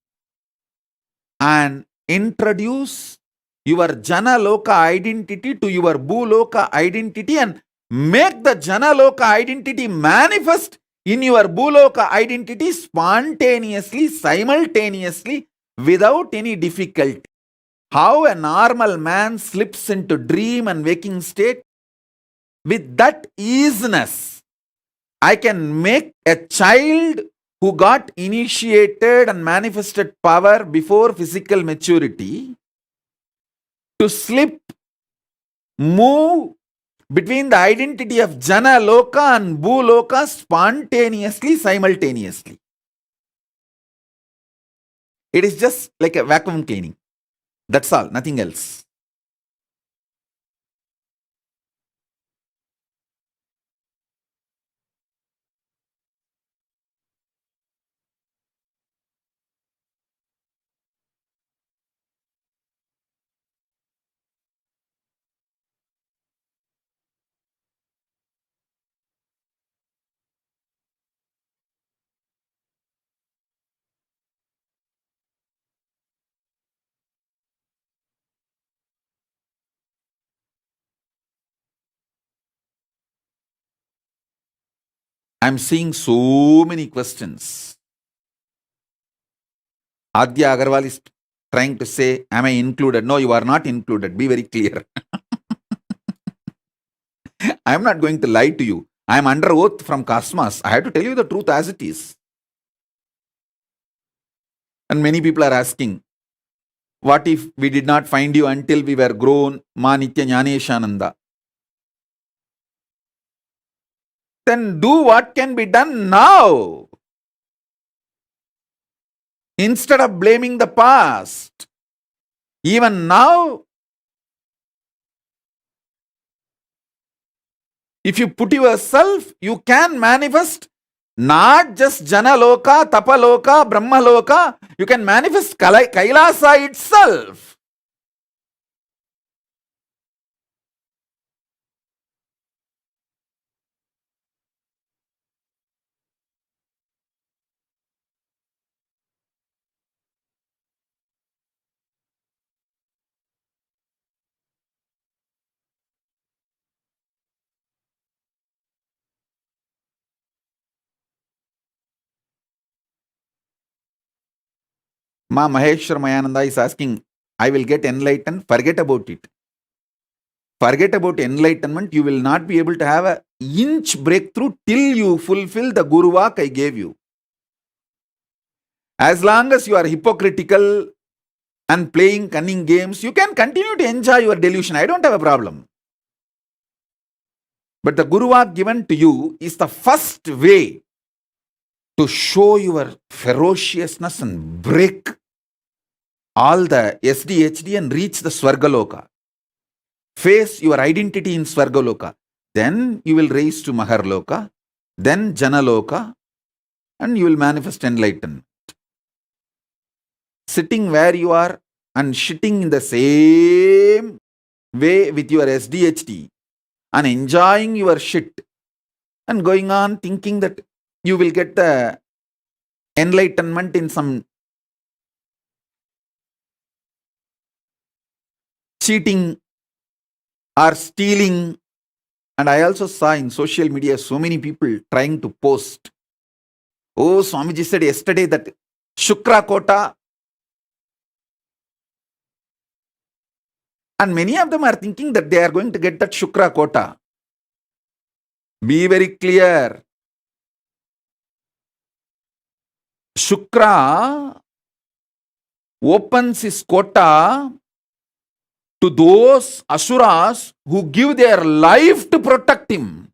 and introduce your Jana Loka identity to your Bhuloka identity and make the Jana Loka identity manifest in your Bhuloka identity spontaneously, simultaneously, without any difficulty. How a normal man slips into dream and waking state, with that easiness, I can make a child who got initiated and manifested power before physical maturity to slip, move between the identity of Jana Loka and Bhuloka spontaneously, simultaneously. It is just like a vacuum cleaning. That's all, nothing else. I'm seeing so many questions. Adya Agarwal is trying to say, am I included? No, you are not included. Be very clear. I am not going to lie to you. I am under oath from Cosmos. I have to tell you the truth as it is. And many people are asking, what if we did not find you until we were grown, Ma Nitya Jnaneshananda? Then do what can be done now. Instead of blaming the past. Even now, if you put yourself, you can manifest not just Jana Loka, Tapa Loka, Brahma Loka. You can manifest Kailasa itself. Ma Maheshwar Mayananda is asking, I will get enlightened, forget about it. Forget about enlightenment, you will not be able to have an inch breakthrough till you fulfill the Guru Vak I gave you. As long as you are hypocritical and playing cunning games, you can continue to enjoy your delusion. I don't have a problem. But the Guru Vak given to you is the first way to show your ferociousness and break all the SDHD and reach the Swargaloka. Face your identity in Swargaloka. Then you will raise to Maharloka, then Janaloka, and you will manifest enlightenment. Sitting where you are and shitting in the same way with your SDHD and enjoying your shit and going on thinking that you will get the enlightenment in some cheating or stealing. And I also saw in social media so many people trying to post. Oh, Swamiji said yesterday that Shukra Kota. And many of them are thinking that they are going to get that Shukra Kota. Be very clear. Shukra opens his quota to those asuras who give their life to protect him.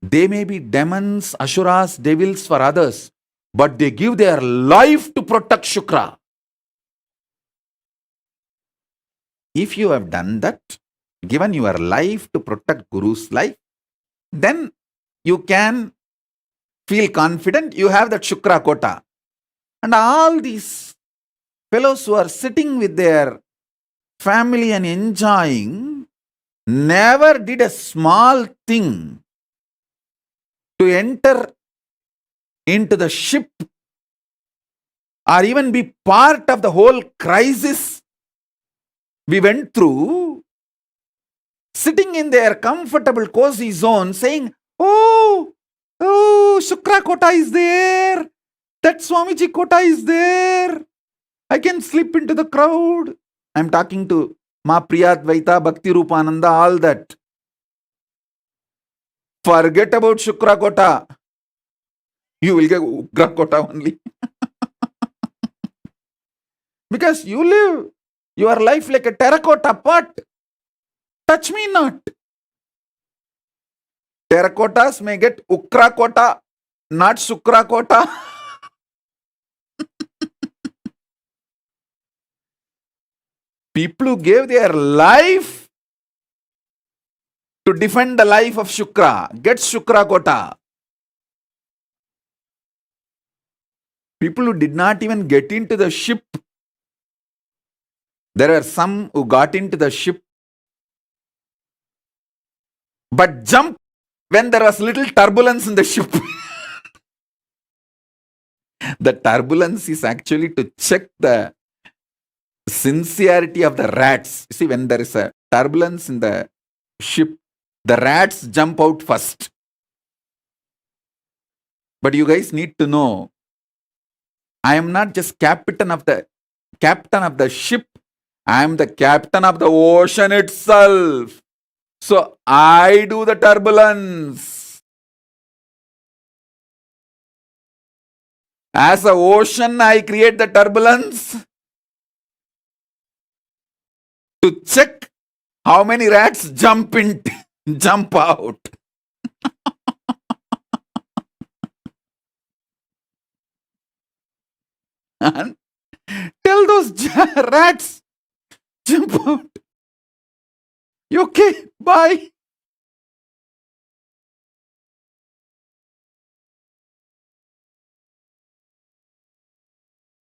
They may be demons, asuras, devils for others, but they give their life to protect Shukra. If you have done that, given your life to protect Guru's life, then you can feel confident you have that Shukra quota. And all these fellows who are sitting with their family and enjoying never did a small thing to enter into the ship or even be part of the whole crisis we went through, sitting in their comfortable cozy zone saying, oh, Shukra Kota is there, that Swamiji Kota is there, I can slip into the crowd. I'm talking to Ma Priyadvaita, Bhakti Rupananda, all that. Forget about Shukra Kota. You will get Ugra Kota only. Because you live your life like a terracotta pot. Touch me not. Terracottas may get Ukra Kota, not Shukra Kota. People who gave their life to defend the life of Shukra get Shukra Kota. People who did not even get into the ship. There are some who got into the ship but jumped when there was little turbulence in the ship. The turbulence is actually to check the sincerity of the rats. See, when there is a turbulence in the ship, the rats jump out first. But you guys need to know, I am not just captain of the ship, I am the captain of the ocean itself. So I do the turbulence. As a ocean, I create the turbulence to check how many rats jump out. And tell those rats, jump out. You okay? Bye.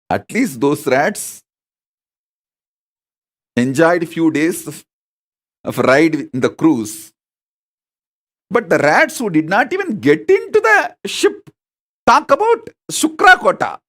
At least those rats enjoyed a few days of ride in the cruise. But the rats who did not even get into the ship talk about Shukra Kota.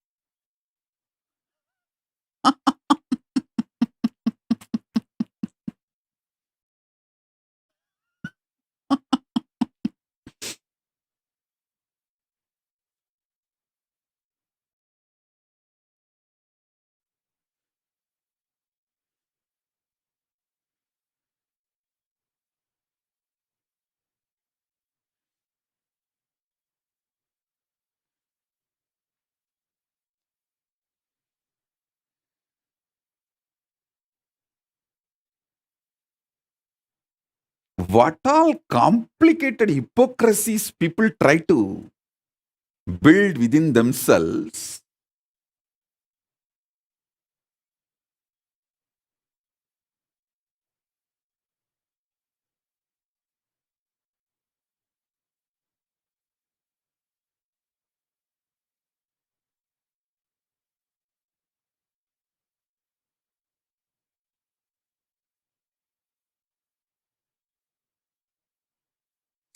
What all complicated hypocrisies people try to build within themselves.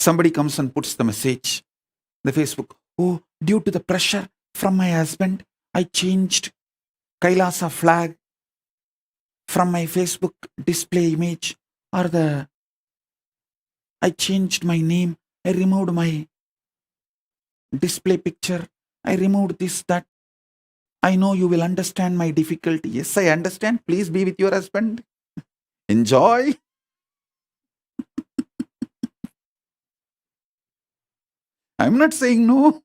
Somebody comes and puts the message, the Facebook, oh, due to the pressure from my husband, I changed Kailasa flag from my Facebook display image, or I changed my name, I removed my display picture, I removed this, that. I know you will understand my difficulty. Yes, I understand. Please be with your husband. Enjoy. I'm not saying no.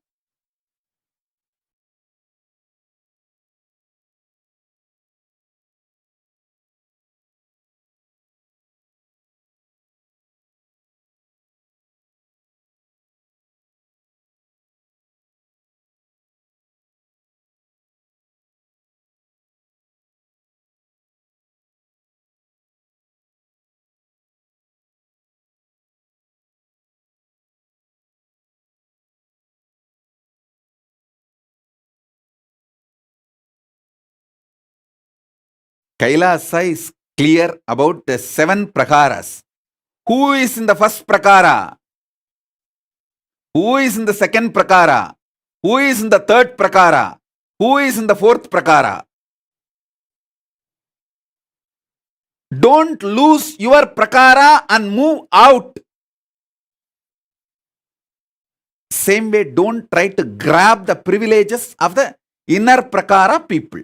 Kailasa is clear about the 7 prakaras. Who is in the first prakara? Who is in the second prakara? Who is in the third prakara? Who is in the fourth prakara? Don't lose your prakara and move out. Same way, don't try to grab the privileges of the inner prakara people.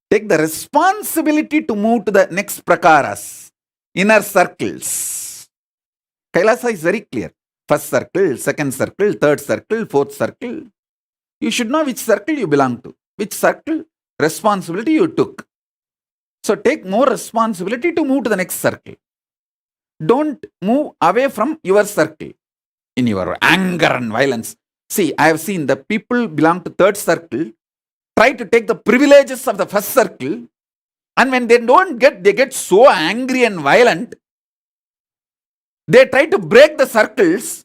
Take the responsibility to move to the next prakaras, inner circles. Kailasa is very clear. First circle, second circle, third circle, fourth circle. You should know which circle you belong to, which circle responsibility you took. So take more responsibility to move to the next circle. Don't move away from your circle in your anger and violence. See, I have seen the people belong to third circle try to take the privileges of the first circle, and when they don't get, they get so angry and violent. They try to break the circles,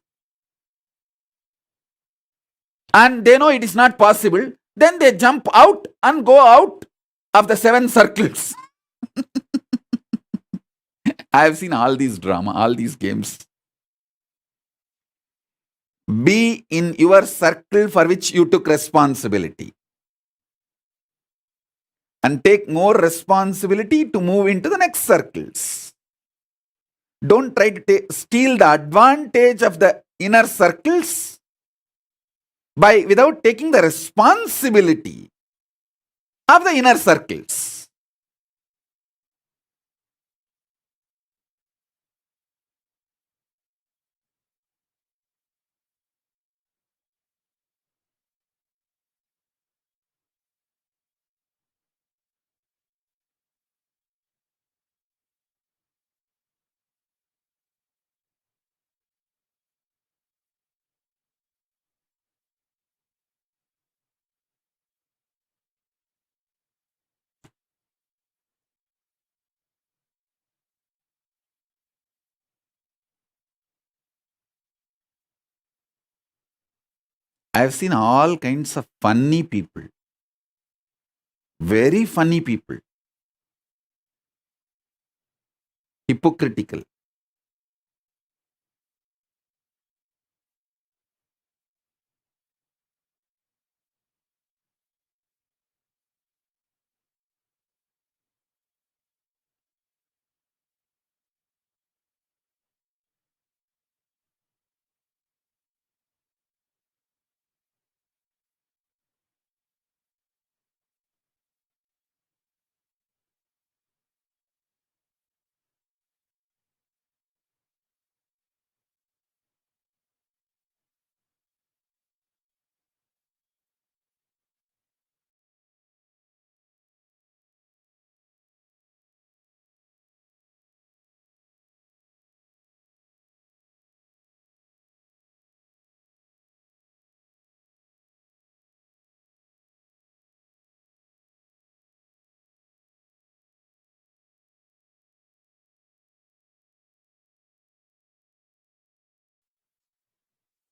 and they know it is not possible. Then they jump out and go out of the 7 circles. I have seen all these drama, all these games. Be in your circle for which you took responsibility, and take more responsibility to move into the next circles. Don't try to steal the advantage of the inner circles by without taking the responsibility of the inner circles. I have seen all kinds of funny people, very funny people, hypocritical.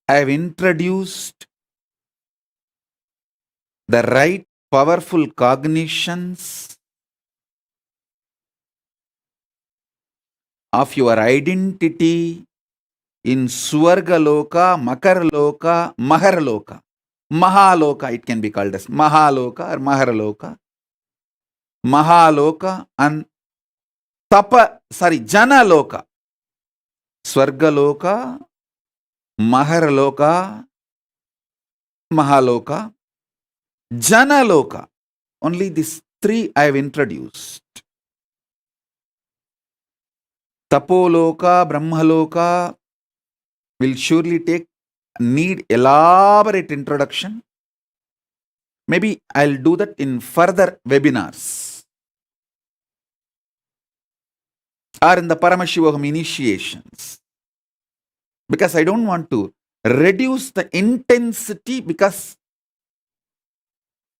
I have introduced the right powerful cognitions of your identity in Swargaloka, Makarloka, Maharloka. Mahaloka, it can be called as Mahaloka or Maharloka. Mahaloka and Janaloka. Swargaloka, Maharloka, Mahaloka, Janaloka. Only these three I have introduced. Tapoloka, Brahmaloka will surely need elaborate introduction. Maybe I'll do that in further webinars or in the Paramashivam initiations. Because I don't want to reduce the intensity because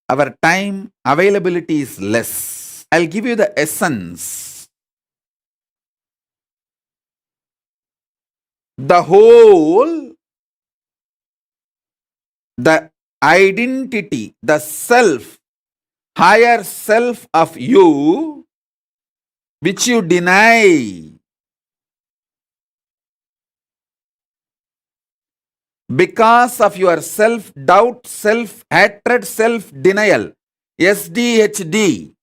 our time availability is less. I'll give you the essence. The whole, the identity, the self, higher self of you, which you deny because of your self-doubt, self-hatred, self-denial, SDHD,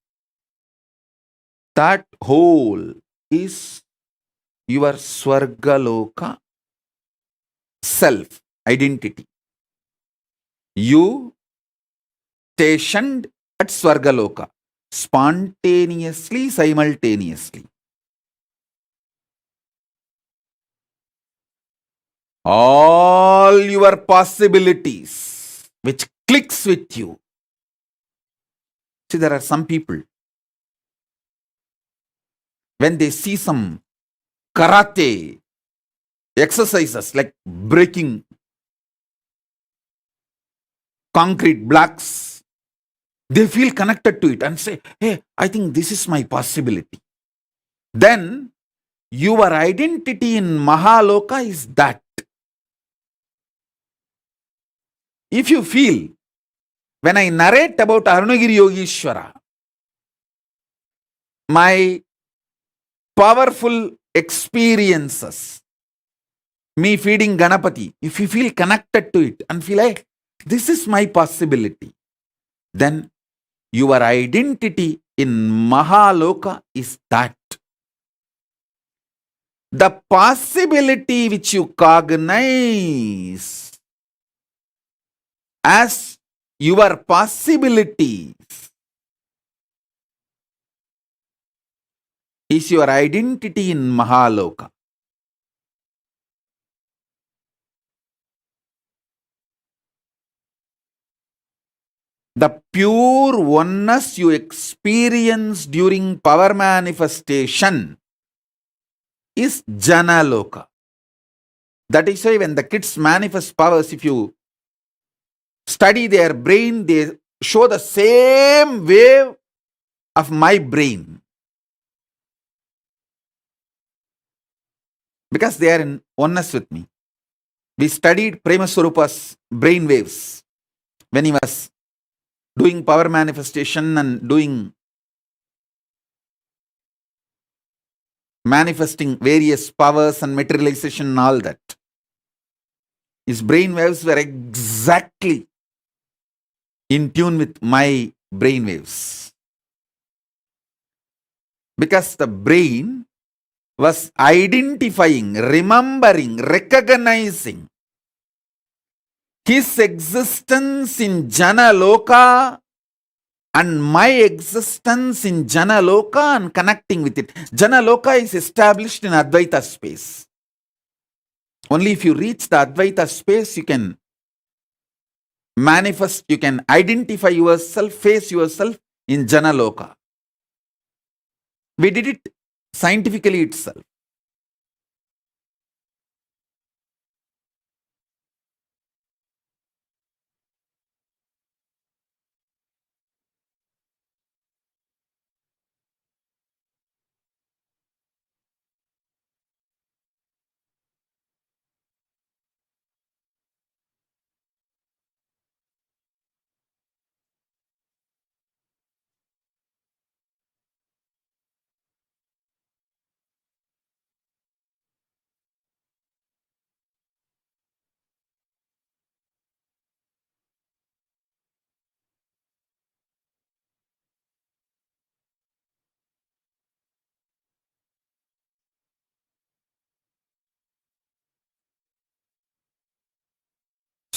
that whole is your Swargaloka self identity. You stationed at Swargaloka spontaneously, simultaneously. All your possibilities which clicks with you. See, there are some people, when they see some karate exercises like breaking concrete blocks, they feel connected to it and say, hey, I think this is my possibility. Then your identity in Mahaloka is that. If you feel, when I narrate about Arunagiri Yogeshwara, my powerful experiences, me feeding Ganapati, if you feel connected to it and feel like this is my possibility, then your identity in Mahaloka is that. The possibility which you cognize as your possibilities is your identity in Mahaloka. The pure oneness you experience during power manifestation is Janaloka. That is why when the kids manifest powers, if you study their brain, they show the same wave of my brain. Because they are in oneness with me. We studied Prema Swarupa's brain waves when he was doing power manifestation and doing manifesting various powers and materialization and all that. His brain waves were exactly in tune with my brain waves. Because the brain was identifying, remembering, recognizing his existence in Janaloka and my existence in Janaloka and connecting with it. Janaloka is established in Advaita space. Only if you reach the Advaita space, you can manifest, you can identify yourself, face yourself in Janaloka. We did it scientifically itself.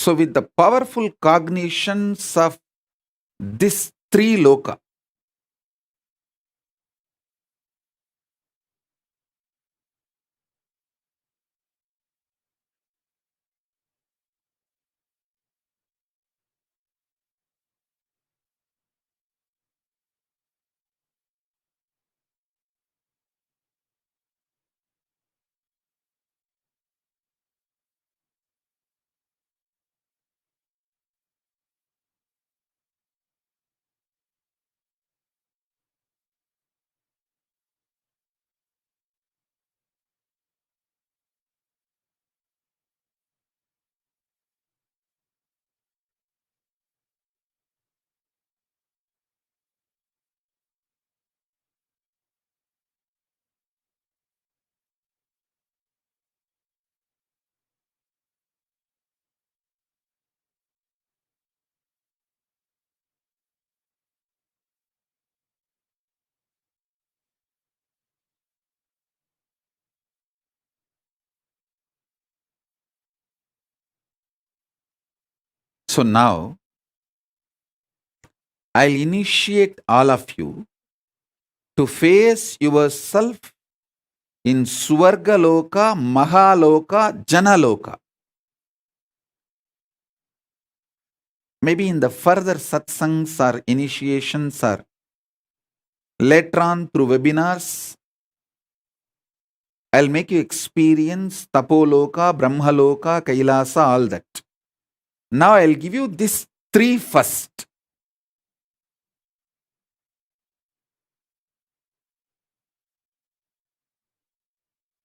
So with the powerful cognitions of this three loka, so now I'll initiate all of you to face yourself in Swargaloka, Mahaloka, Janaloka. Maybe in the further satsangs or initiations or later on through webinars, I'll make you experience Tapoloka, Brahmaloka, Kailasa, all that. Now I'll give you these three first.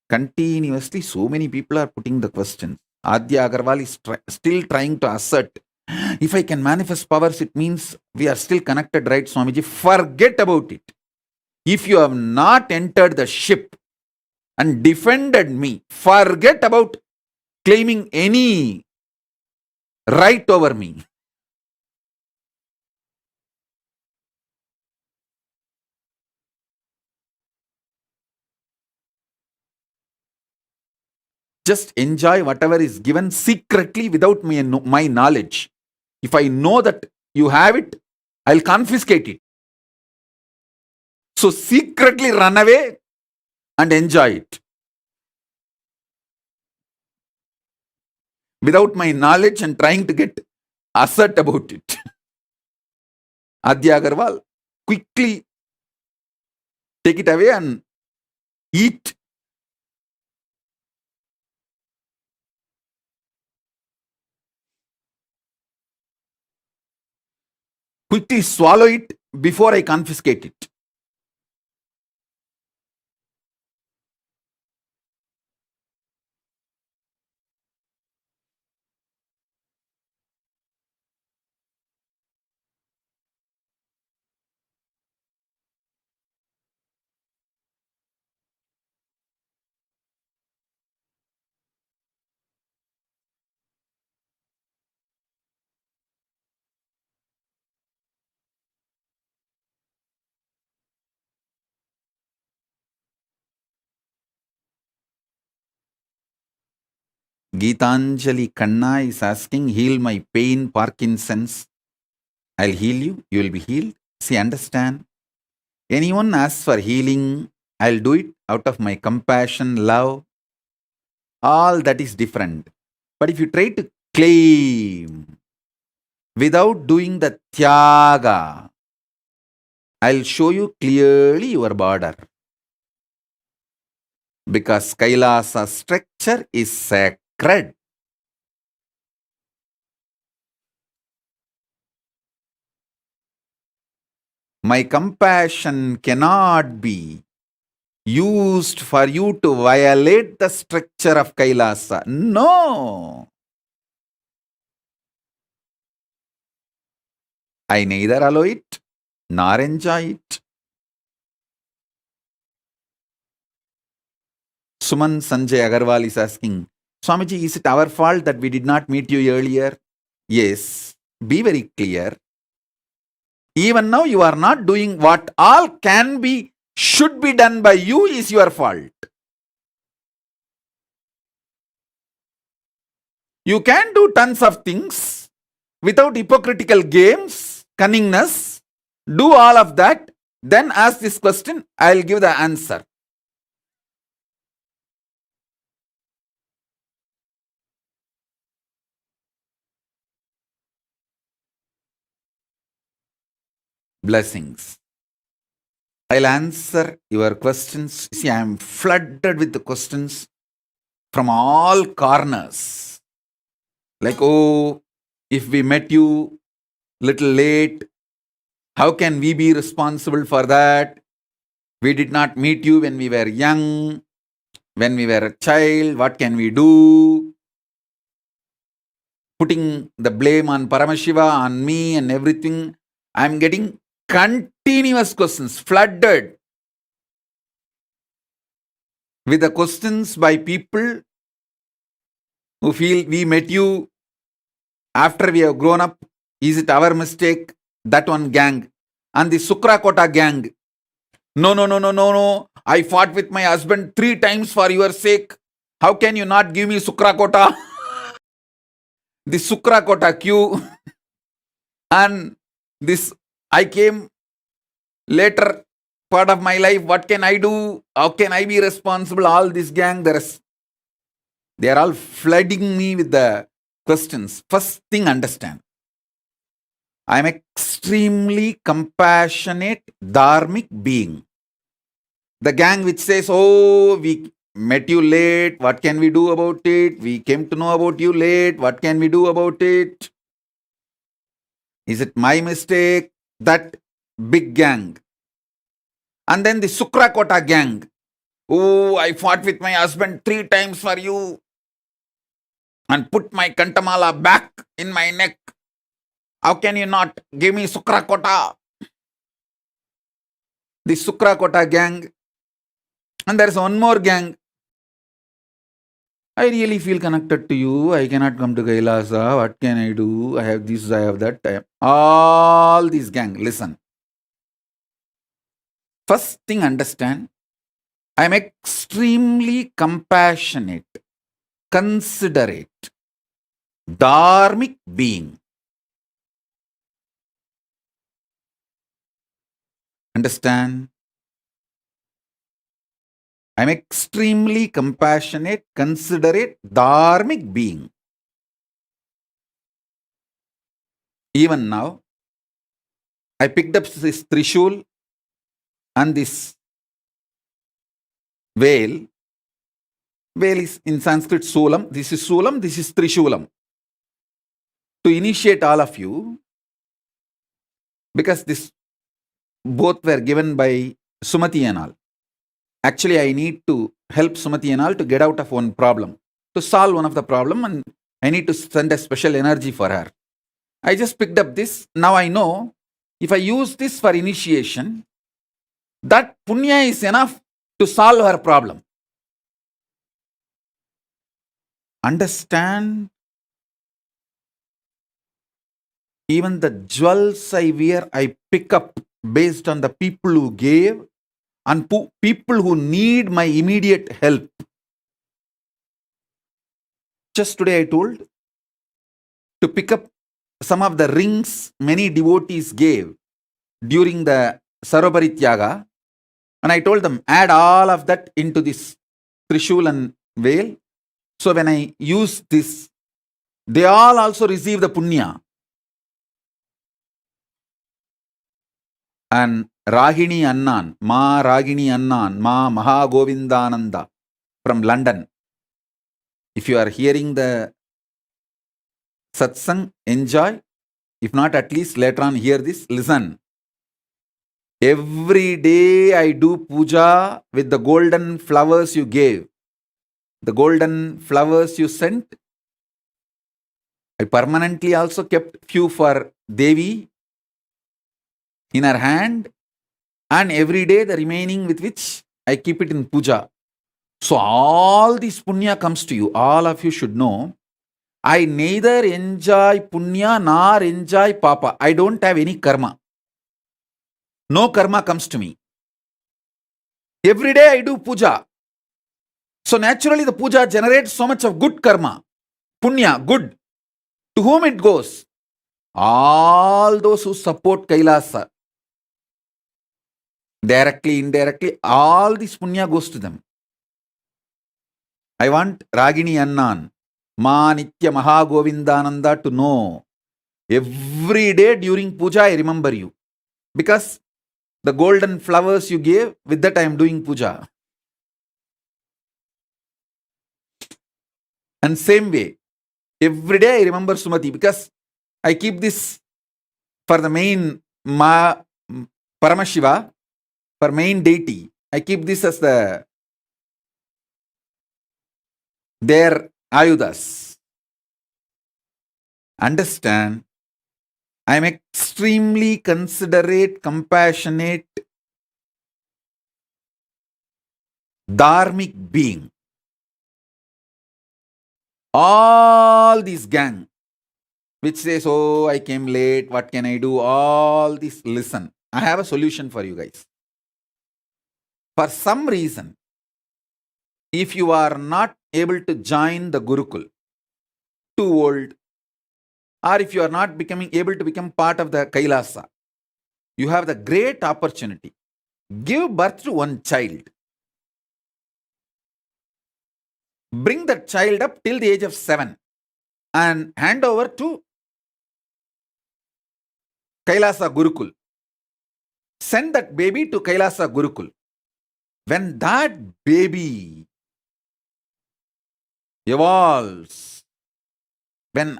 Continuously, so many people are putting the questions. Adya Agarwal is still trying to assert, if I can manifest powers, it means we are still connected, right, Swamiji? Forget about it. If you have not entered the ship and defended me, forget about claiming any right over me. Just enjoy whatever is given secretly without my knowledge. If I know that you have it, I'll confiscate it. So secretly run away and enjoy it. Without my knowledge and trying to get assert about it. Adya Agarwal, quickly take it away and eat. Quickly swallow it before I confiscate it. Geetanjali Kanna is asking, heal my pain, Parkinson's. I'll heal you, you will be healed. See, understand. Anyone asks for healing, I'll do it out of my compassion, love. All that is different. But if you try to claim without doing the tyaga, I'll show you clearly your border. Because Kailasa structure is sacred. My compassion cannot be used for you to violate the structure of Kailasa. No. I neither allow it nor enjoy it. Suman Sanjay Agarwal is asking, Swamiji, is it our fault that we did not meet you earlier? Yes. Be very clear. Even now you are not doing what all can be, should be done by you is your fault. You can do tons of things without hypocritical games, cunningness. Do all of that. Then ask this question. I'll give the answer. Blessings. I'll answer your questions. See, I am flooded with the questions from all corners. Like, oh, if we met you little late, how can we be responsible for that? We did not meet you when we were young, when we were a child. What can we do? Putting the blame on Paramashiva, on me and everything. I'm getting continuous questions, flooded with the questions by people who feel we met you after we have grown up. Is it our mistake? That one gang. And the Sukrakota gang. No. I fought with my husband 3 times for your sake. How can you not give me Sukrakota? The Sukrakota queue. And this, I came later part of my life. What can I do? How can I be responsible? All this gang, they are all flooding me with the questions. First thing, understand. I am extremely compassionate, dharmic being. The gang which says, oh, we met you late, what can we do about it? We came to know about you late, what can we do about it? Is it my mistake? That big gang. And then the Sukrakota gang. Oh, I fought with my husband 3 times for you and put my kantamala back in my neck. How can you not give me Sukrakota? The Sukrakota gang. And there's one more gang. I really feel connected to you. I cannot come to Kailasa. What can I do? I have this, I have that. All these gang. Listen. First thing, understand. I am extremely compassionate, considerate, dharmic being. Understand? I am extremely compassionate, considerate, dharmic being. Even now, I picked up this Trishul and this veil. Veil is in Sanskrit Sulam. This is Sulam, this is Trishulam. To initiate all of you, because this both were given by Sumati and all. Actually, I need to help Sumati and all to get out of one problem, to solve one of the problem, and I need to send a special energy for her. I just picked up this. Now I know if I use this for initiation, that punya is enough to solve her problem. Understand? Even the jewels I wear, I pick up based on the people who gave and people who need my immediate help. Just today I told to pick up some of the rings many devotees gave during the Sarovarityaga, and I told them, add all of that into this Trishul and veil. So when I use this, they all also receive the punya. And Ragini Annan, Ma Ragini Annan, Ma Maha Govindananda from London. If you are hearing the satsang, enjoy. If not, at least later on hear this, listen. Every day I do puja with the golden flowers you gave. The golden flowers you sent. I permanently also kept few for Devi in her hand, and every day the remaining with which I keep it in puja. So all this punya comes to you. All of you should know, I neither enjoy punya nor enjoy papa. I don't have any karma. No karma comes to me. Every day I do puja. So naturally the puja generates so much of good karma. Punya, good. To whom it goes? All those who support Kailasa. Directly, indirectly, all this punya goes to them. I want Ragini Annan, Ma Nitya Mahagovindananda to know. Every day during puja, I remember you. Because the golden flowers you gave, with that I am doing puja. And same way, every day I remember Sumati because I keep this for the main Paramashiva, for main deity. I keep this as their ayudas. Understand, I am extremely considerate, compassionate, dharmic being. All this gang, which says, oh, I came late, what can I do? All this, listen, I have a solution for you guys. For some reason, if you are not able to join the Gurukul, too old, or if you are not able to become part of the Kailasa, you have the great opportunity. Give birth to one child. Bring that child up till the age of 7 and hand over to Kailasa Gurukul. Send that baby to Kailasa Gurukul. When that baby evolves, when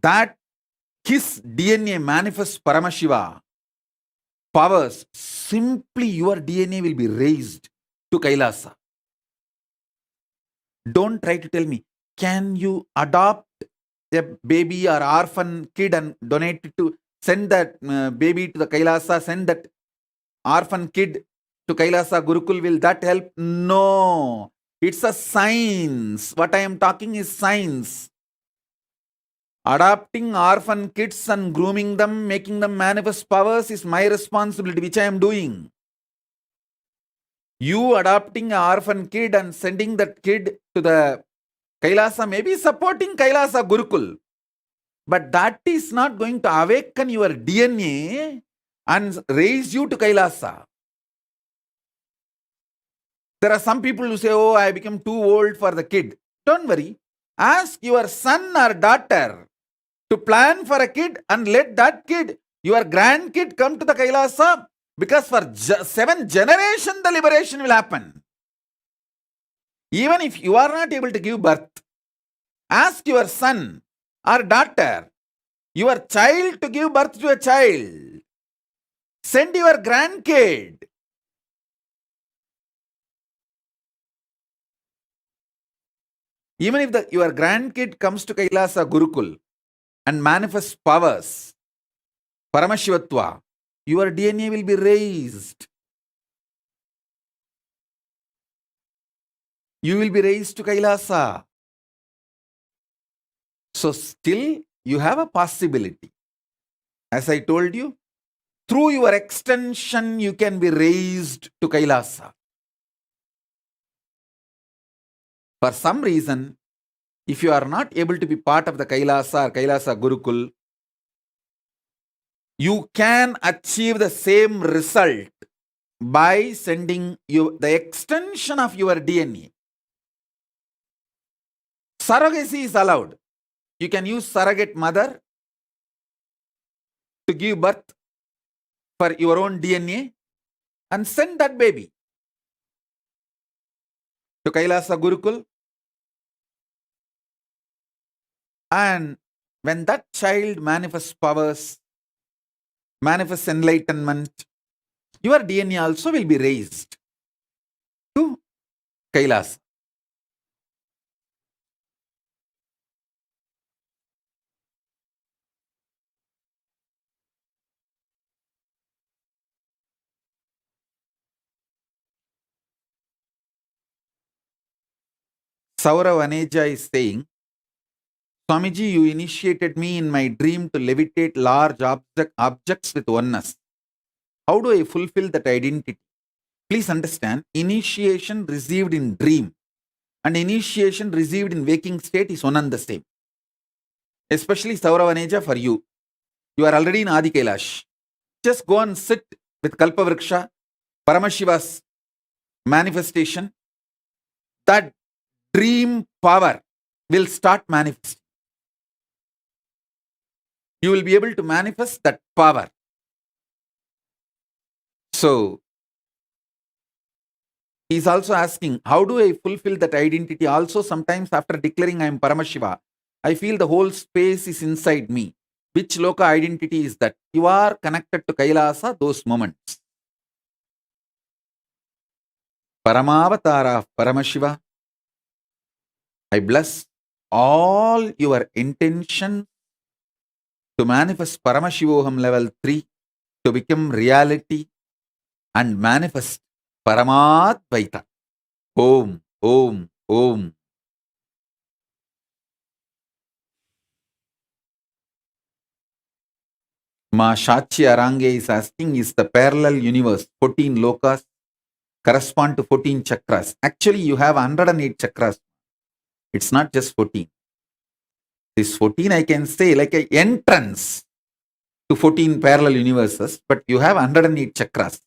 that his DNA manifests Paramashiva powers, simply your DNA will be raised to Kailasa. Don't try to tell me, can you adopt a baby or orphan kid and donate it to, send that baby to the Kailasa, send that orphan kid to Kailasa Gurukul, will that help? No. It's a science. What I am talking is science. Adopting orphan kids and grooming them, making them manifest powers is my responsibility, which I am doing. You adopting an orphan kid and sending that kid to the Kailasa, maybe supporting Kailasa Gurukul, but that is not going to awaken your DNA and raise you to Kailasa. There are some people who say, oh, I become too old for the kid. Don't worry. Ask your son or daughter to plan for a kid and let that kid, your grandkid, come to the Kailasa, because for 7 generations the liberation will happen. Even if you are not able to give birth, ask your son or daughter, your child, to give birth to a child. Send your grandkid. Even if your grandkid comes to Kailasa Gurukul and manifests powers, Paramashivatva, your DNA will be raised. You will be raised to Kailasa. So still you have a possibility. As I told you, through your extension you can be raised to Kailasa. For some reason, if you are not able to be part of the Kailasa or Kailasa Gurukul, you can achieve the same result by sending you the extension of your DNA. Surrogacy is allowed. You can use surrogate mother to give birth for your own DNA and send that baby to Kailasa Gurukul. And when that child manifests powers, manifests enlightenment, your DNA also will be raised to Kailasa. Saurav Aneja is saying, Swamiji, you initiated me in my dream to levitate large objects with oneness. How do I fulfill that identity? Please understand, initiation received in dream and initiation received in waking state is one and the same. especially Sauravaneja for you. You are already in Adi Kailash. Just go and sit with Kalpavriksha, Paramashiva's manifestation. That dream power will start manifesting. You will be able to manifest that power. So, he's also asking, how do I fulfill that identity? Also, sometimes after declaring I am Paramashiva, I feel the whole space is inside me. Which loka identity is that? You are connected to Kailasa, those moments. Paramavatara of Paramashiva, I bless all your intention to manifest Paramashivoham level 3 to become reality and manifest Paramadvaita. Om, Om, Om. Ma Shachi Arange is asking, is the parallel universe 14 lokas correspond to 14 chakras? Actually, you have 108 chakras. It's not just 14. This 14, I can say, like an entrance to 14 parallel universes, but you have 108 chakras.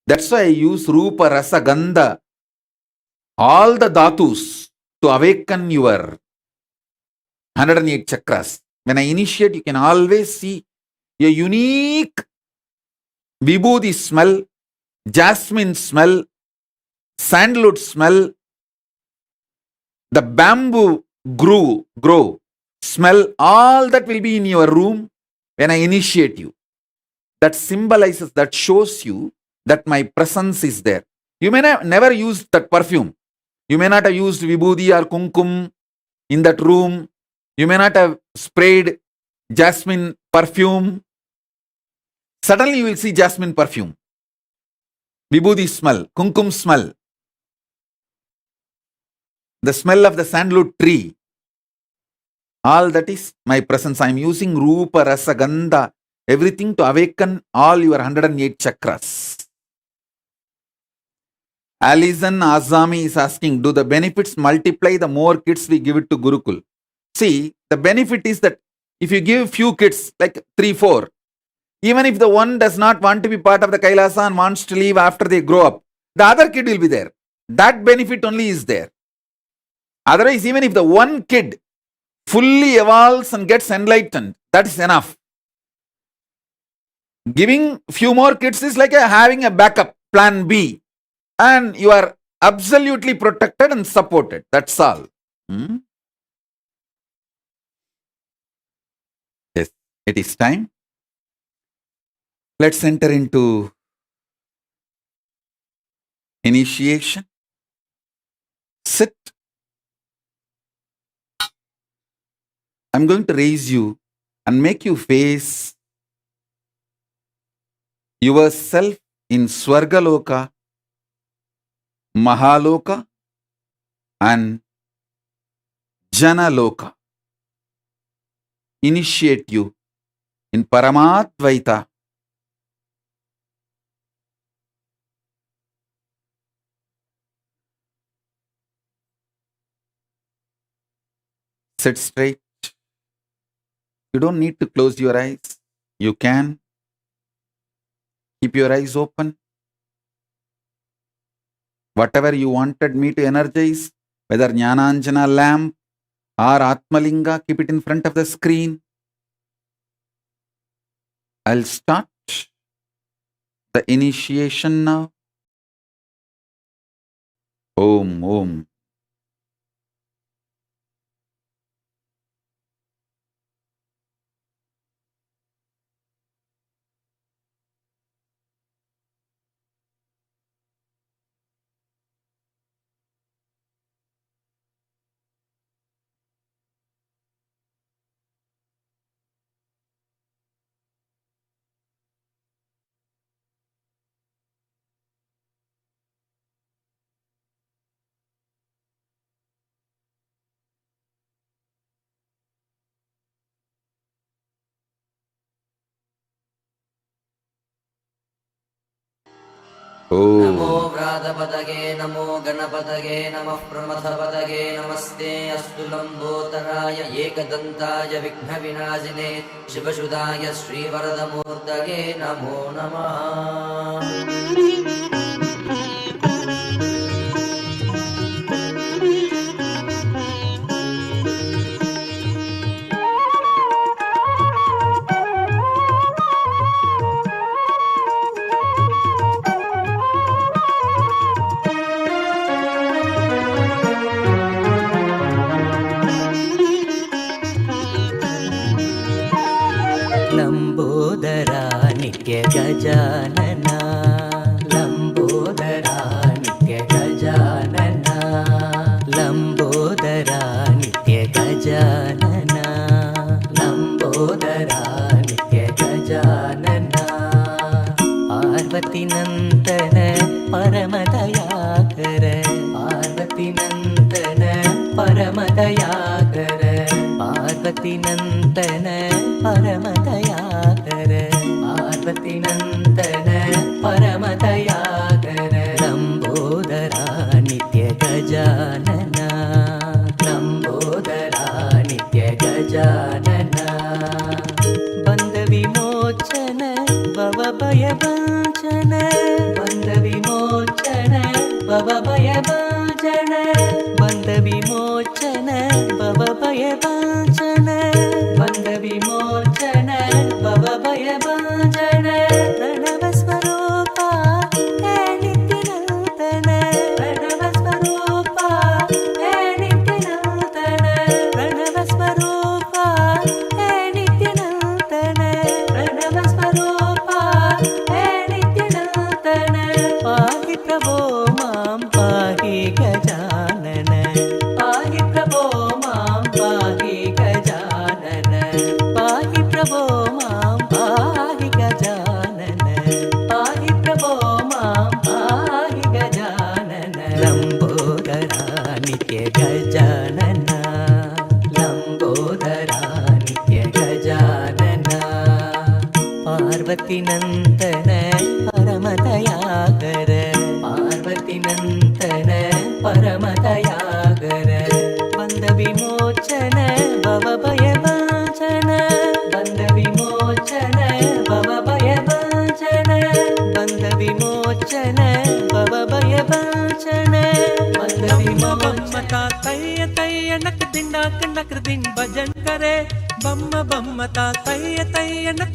That's why I use Rupa, Rasa, Gandha, all the dhatus to awaken your 108 chakras. When I initiate, you can always see a unique vibhuti smell, jasmine smell, sandalwood smell, the bamboo grow smell, all that will be in your room when I initiate you. That symbolizes, that shows you that my presence is there. You may never use that perfume. You may not have used vibhuti or kumkum in that room. You may not have sprayed jasmine perfume. Suddenly you will see jasmine perfume, vibhuti smell, kumkum smell, the smell of the sandalwood tree. All that is my presence. I am using Rupa, Rasa, Gandha, everything to awaken all your 108 chakras. Alison Azami is asking, do the benefits multiply the more kids we give it to Gurukul? See, the benefit is that if you give few kids, like 3, 4, even if the one does not want to be part of the Kailasa and wants to leave after they grow up, the other kid will be there. That benefit only is there. Otherwise, even if the one kid fully evolves and gets enlightened, that is enough. Giving few more kids is like having a backup, plan B. And you are absolutely protected and supported. That's all. Yes, it is time. Let's enter into initiation. Sit. I'm going to raise you and make you face yourself in Swargaloka, Mahaloka, and Janaloka. Initiate you in Paramadvaita. Sit straight. You don't need to close your eyes. You can keep your eyes open. Whatever you wanted me to energize, whether Jnananjana lamp or Atmalinga, keep it in front of the screen. I'll start the initiation now. Om, Om. Om. गणाधपतये नमो गणपतये नमः प्रमथपतये नमस्ते अस्तु लम्बोदराय एकदन्ताय विघ्नविनाशिने शिवसुधाय श्रीवरदमूर्तये नमो नमः। लंबोदरा नित्य गजानना, लंबोदरा नित्य गजानना, लंबोदरा नित्य गजानना, लंबोदरा नित्य गजानना। पार्वती नंदन परमदयाकर, पार्वती नंदन परमदयाकर, पार्वती नंदन परमदयाकर, पार्वती नंदन परमदयाकर। लंबोदरा नित्य गजानना, लंबोदरा नित्य गजानना। बंध विमोचन भवभयभञ्जन, बंध विमोचन भवभयभञ्जन, बंध विमोचन भवभयभञ्जन, बंध विमोचन भवभयभञ्जन। प्रणवस्वरूपा हे नित्यनूतन, प्रणवस्वरूपा हे नित्यनूतन, प्रणवस्वरूपा हे नित्यनूतन, प्रणवस्वरूपा हे नित्यनूतन। पाहि प्रभो मां पाहि गजानन, पाहि प्रभो मां पाहि गजानन, पाहि प्रभो मां पाहि गजानन, पाहि प्रभो मां पाहि गजानन। लंबोदरा नित्य गजानना, लंबोदरा नित्य गजानना। पार्वती नंदन परमदयाकर, पार्वती नंदन परमदयाकर। बंध विमोचन भवभयभञ्जन, बंध विमोचन भवभयभञ्जन, बंध विमोचन भवभयभञ्जन, बंध विमोचन। तैय तैय नक नक दिन भजन करे, बम्म बम्म ता तैय तैय नक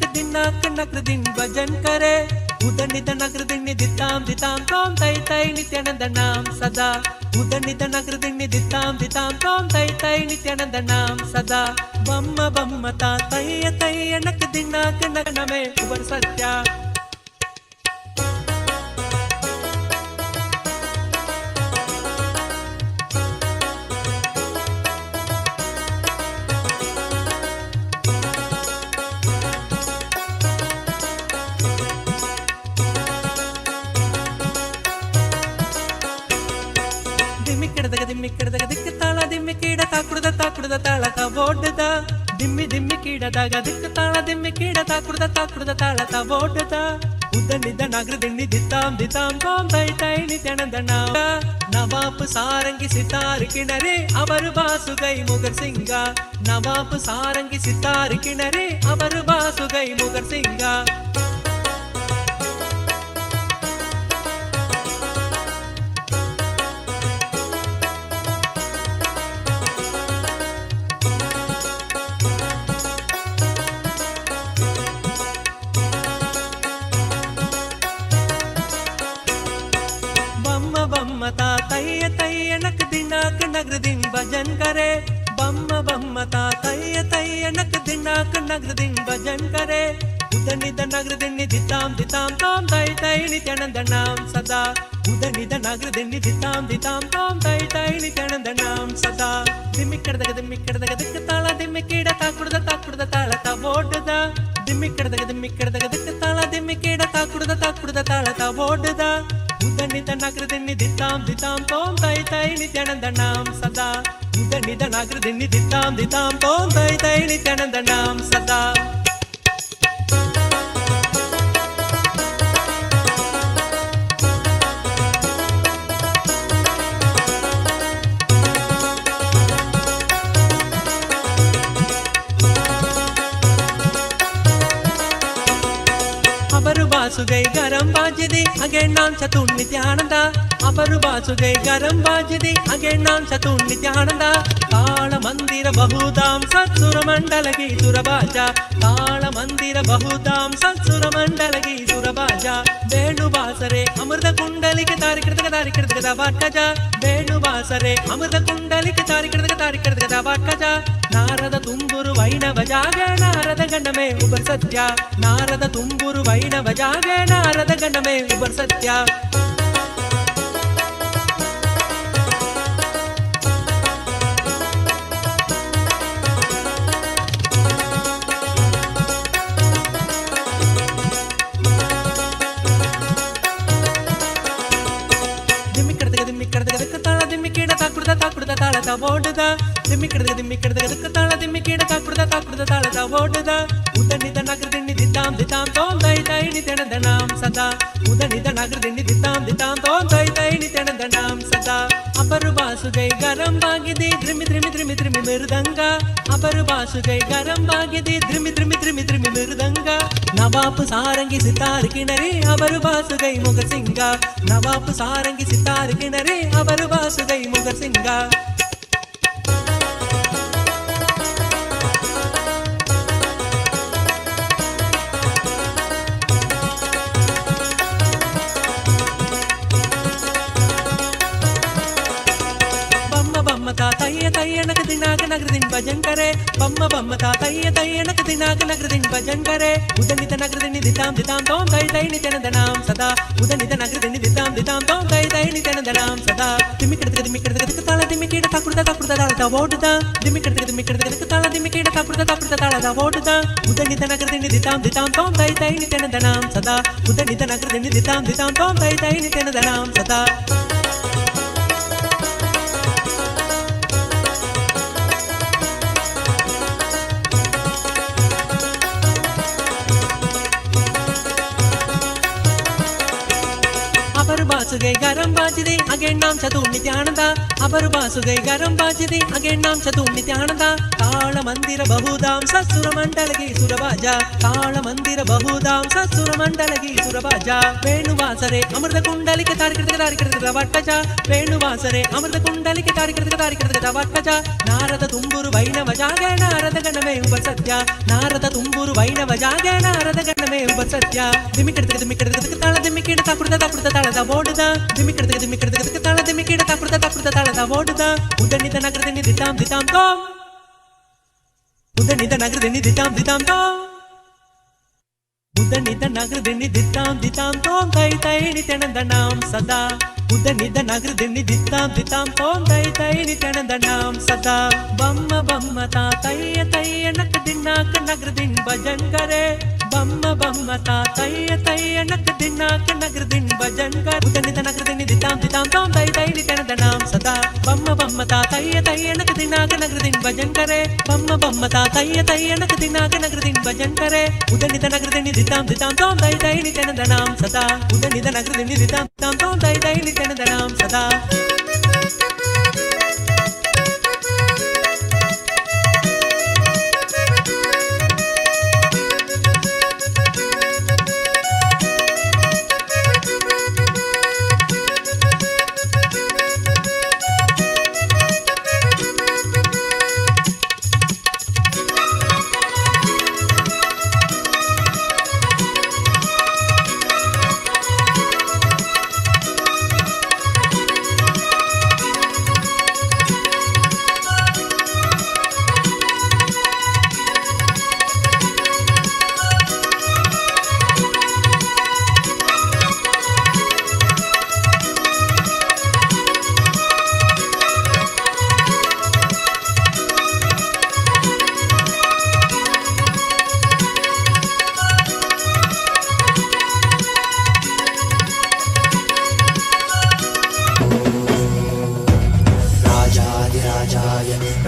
दिन भजन करे। उदनित नगर दिन्नि दिताम दिताम तोम तै तै नित्यानंद नाम सदा, उदनित नगर दिन्नि दिताम दिताम तोम तै तै नित्यानंद नाम सदा। बम्म बम्म ता तैय तैय नक नमे उबर सत्या। ದಿಮ್ಮಿಕ್ಕಿಡದಾಗ ದಿಕ್ಕ ತಾಳ ದಿಮ್ಮಿಕ್ಕೀಡ ತಾಕುಡದ ತಾಳಕ ಓಡದ, ದಿಮ್ಮಿ ದಿಮ್ಮಿಕ್ಕೀಡದಾಗ ದಿಕ್ಕ ತಾಳ ದಿಮ್ಮಿಕ್ಕೀಡ ತಾಕುಡದ ತಾಳಕ ಓಡದ. ಉದನಿದ ನಗರ ದಿಣ್ಣಿ ದಿತ್ತಾಂ ದಿತಾಂ ತೋಂ ತೈ ತೈ ನಿತ್ಯಾನಂದ ನಾಮ. ನವಾಬ್ ಸಾರಂಗಿ ಸಿತಾರ್ ಕಿಣರೆ ಅವರು ಬಾಸುಗೈ ಮುಗರ್ ಸಿಂಗ, ನವಾಬ್ ಸಾರಂಗಿ ಸಿತಾರ್ ಕಿಣರೆ ಅವರು ಬಾಸುಗೈ ಮುಗರ್ ಸಿಂಗ. तैय तैय नक नगर दिन भजन करे, बम्म बम्म ता तैय तैय नक नगर दिन भजन करे। उदनिद नगर दिन्नि दिताम दिताम तोम तै तै नित्यानंद नाम सदा, उदनिद नगर दिन्नि दिताम दिताम तोम तै तै नित्यानंद नाम सदा. दिम्मिक्किडದಾಗ दिಕ್ಕ ತಾಳ ದಿಮ್ಮಿಕ್ಕೀಡ ತಾಕುಡದ ತಾಳಕ ಓಡದ, ದಿಮ್ಮಿಕ್ಕಿಡದಾಗ ದಿಕ್ಕ ತಾಳ ದಿಮ್ಮಿಕ್ಕೀಡ ತಾಕುಡದ ತಾಳಕ ಓಡದ. उदनिद नगर दिन्नि दिताम दिताम तोम तै तै नित्यानंद नाम सदा, उदनिद नगर दिन्नि दिताम दिताम तोम तै तै नित्यानंद नाम सदा. Abharubasugai garam bajidi again nan Chatun Nityananda. Abharubasugai garam bajidi again nan Chatun Nityananda. Kala mandira bahudam satsura mandalagi surabaja. Kala mandira bahudam satsura mandalagi surabaja. Venu basare amrta kundalike tarikirtaka vatkaja. Venu basare amrta kundalike tarikirtaka vatkaja. Narada tumburu vainava jaga narada gandame ubar satya. Narada tumburu vainava jaga narada gandame ubar satya. ಓಡುದ ದಿಮ್ಮಿಕ್ಕಡದ ತಾಳ ದಿಮ್ಮಿಕೀಡ ಕಾಕುಡದ ತಾಳದ ಓಡುದ ಉದನಿದ ನಗರದಿಣ್ಣಿ ದಿತ್ತಾಂ ತೋಂದೈ ತೈಣಿ ತೆಣದನಾಂ ಸದಾ ಉದನಿದ ನಗರದಿಣ್ಣಿ ದಿತ್ತಾಂ ತೋಂದೈ ತೈಣಿ ತೆಣದನಾಂ ಸದಾ ಅಪರುಬಾಸುಗೈ ಗರಂ ಬಾಗಿದೆ ದ್ರಿಮಿ ಮೃದಂಗ ಅಪರುಬಾಸುಗೈ ಗರಂ ಬಾಗಿದೆ ದ್ರಿಮಿ ಮೃದಂಗ ನವಾಪು ಸಾರಂಗಿ ಸಿತಾರ್ ಕಿಣರಿ ಅಪರುಬಾಸುಗೈ ಮುಗರ್ ಸಿಂಗ ನವಾಪು ಸಾರಂಗಿ ಸಿತಾರ್ ಕಿಣರಿ ಅಪರುಬಾಸುಗೈ ಮುಗರ್ ಸಿಂಗ तय्यनक दिनाक नगरदिन भजन करे बम्म तय्यनक दिनाक नगरदिन भजन करे उदनित नगरदिन दिताम तोम तय नित्यनंदनाम सदा उदनित नगरदिन दिताम तोम तय नित्यनंदनाम सदा दिमिकडक ताला दिमिकीड ताकुडदा ताळदा ओडदा दिमिकडक ताला दिमिकीड ताकुडदा ताळदा ओडदा उदनित नगरदिन दिताम तोम तय नित्यनंदनाम सदा उदनित नगरदिन दिताम तोम तय नित्यनंदनाम सदा Abharubasugai garam bajidi again nam Chatun Nityananda. Abharubasugai garam bajidi again nam Chatun Nityananda. Kala mandira bahudam satsura mandalagi surabaja. Kala mandira bahudam satsura mandalagi surabaja. Venu vasare amrta kundalike tarikirtaka vatkaja. Venu vasare amrta kundalike tarikirtaka vatkaja. Narada tumburu vainava jaga narada gandame ubar satya. Narada tumburu vainava jaga narada gandame ubar satya. Dimikirtaka tala dimikida takuda talada ಓಡುದ ದಿಮಿಕ್ಕಡದ ತಾಳ ದಿಮಿಕೀಡ ತಾಕುಡದ ತಾಳದ ಓಡುದ ಉದನಿದ ನಗರದಿನಿ ದಿತಾಂ ತೋಂ ಉದನಿದ ನಗರದಿನಿ ದಿತಾಂ ತೋಂ ಉದನಿದ ನಗರದಿನಿ ದಿತಾಂ ತೋಂ ತೈ ನಿತ್ಯಾನಂದನಾಂ ಸದಾ ಉದನಿದ ನಗರದಿನಿ ದಿತಾಂ ತೋಂ ತೈ ನಿತ್ಯಾನಂದನಾಂ ಸದಾ ಬಮ್ಮ ತಾ ತಯ್ಯ ನಕ ದಿನಾಕ ನಗರದಿನ್ ಭಜನ್ ಕರೆ ಬಮ್ಮ ತಾ ತಯ್ಯ ನಕ ದಿನಾಕ ನಗರದಿನ್ ಭಜನ್ ಕರೆ ಉದನಿದ ನಗರದಿನಿ ದಿತಾಂ ತೋಂ ತೈ ನಿತ್ಯಾನಂದನಾಂ ಸದಾ ಬಮ್ಮ ತಾ ತಯ್ಯ ನಕ ದಿನಾಕ ನಗರದಿನ್ ಭಜನ್ ಕರೆ ಬಮ್ಮ ತಾ ತಯ್ಯ ನಕ ದಿನಾಕ ನಗರದಿನ್ ಭಜನ್ ಕರೆ ಉದನಿದ ನಗರದಿನಿ ದಿತಾಂ ತೋಂ ತೈ ನಿತ್ಯಾನಂದನಾಂ ಸದಾ ಉದನಿದ ನಗರದಿನಿ ದಿತಾಂ ತೋಂ ತೈ ನಿತ್ಯಾನಂದನಾಂ ಸದಾ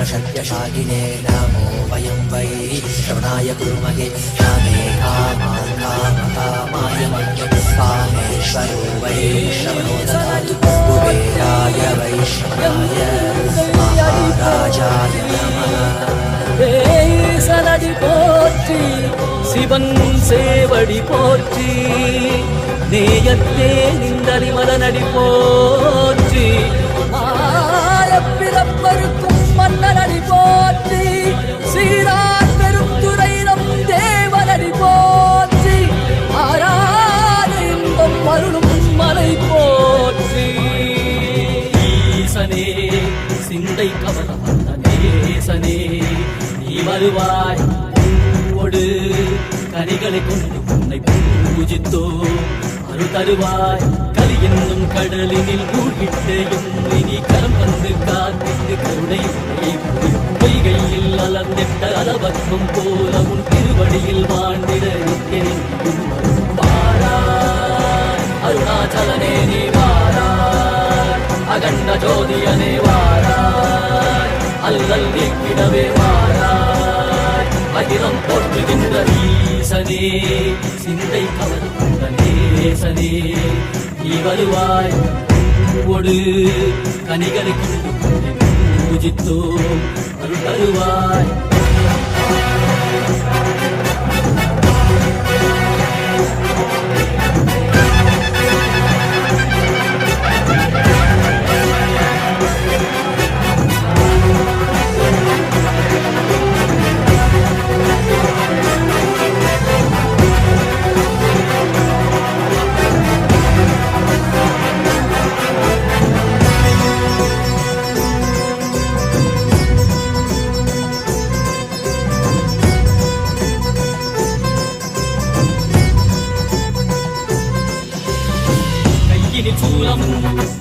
प्रशत्यशालिने नमो वयं वै श्रवणाय कुर्महे कामे कामाय मह्ये कामेश्वरो वै श्रवणो ददातु कुबेराय वैष्णवाय महाराजाय नमः सनदि पोट्रि சிவன் சேவடி போற்றி, நேயத்தே நின்றறிமலனடி போற்றி, பிறப்பருக்கும் மன்னனடி போற்றி, சீரார் பெருந்துரை நம் தேவனடி போற்றி, ஆராத இன்பம் அருளும் மலை போற்றி. ஈசனே சிந்தை கவனம் நேசனே, நீ வருவாய் பூவோடு கனிகளை கொண்டு உன்னை பூஜித்தோ அருள் தருவாய். கலி என்னும் கடலினில் மூழ்கிட்டேயும் இனி கரம் வந்து காத்திட்டு கருணை பொய்கையில் அலர்ந்திட்ட அளவற்கும் போல உன் திருவடியில் வாழ்ந்திட வாராய். அருணாச்சலனே நீ வாராய், அகண்ட ஜோதியனே வாராய், அல்லல் நீக்கிடவே வாராய், அகிலம் போற்றுகின்ற ஈசனே சிந்தை கவர்ந்த நேசனே, நீ வருவாய் பூவோடு கனிகளை கொண்டு பூஜித்தோ அருள் தருவாய்.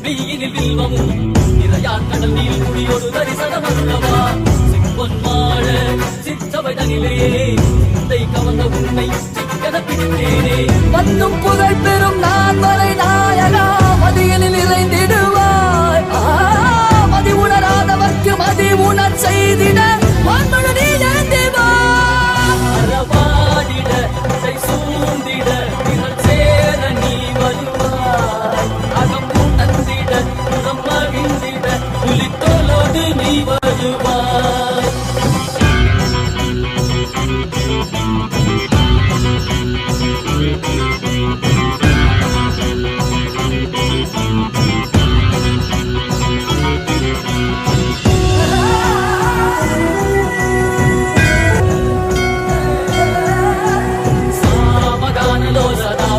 மெய்யினில் வில்வமும் நிறையார் கடல் நீர் குடியொரு தரிசனம் அல்லவா, சிப்பொன்மாழ சிற்றவதனிலே சிந்தை கவர்ந்த உன்னை சிக்கன பிடித்தேனே. மண்ணும் புகழ் பெறும் நான் வரை நாயகா, மதியனில் இறைந்திடுவாய், மதி உணராதவர்க்கு மதி உணர் செய்திட வான்மழு நீ ஏந்திவா. அறவாடிட சூழ்ந்திட திரள் சேர நீ வருவாய், அகம் உணர்ந்திட புறம் மகிழ்ந்திட புலித்தோலோடு நீ வருவாய்.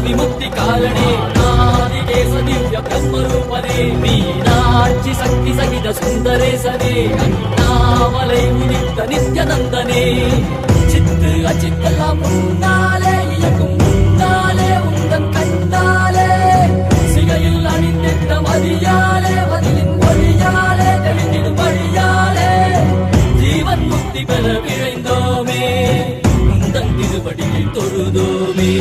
விமுக்தி காரணே ஆதிகேச திவ்ய பிரம்மரூபனே, மீனாட்சி சக்தி சகித சுந்தரேசனே, அண்ணாமலை உதித்த நித்யநந்தனே, சித்து அச்சித்தெல்லாம் முன்னாலே இயக்கும் முன்னாலே உந்தன் கண்ணாலே, சிகையில் அணிந்திட்ட மதியாலே மதிலின் மொழியாலே தெளிந்திடும் வழியாலே, ஜீவன் முக்தி பெற விழைந்தோமே உந்தன் திருவடியில் தொழுதோமே.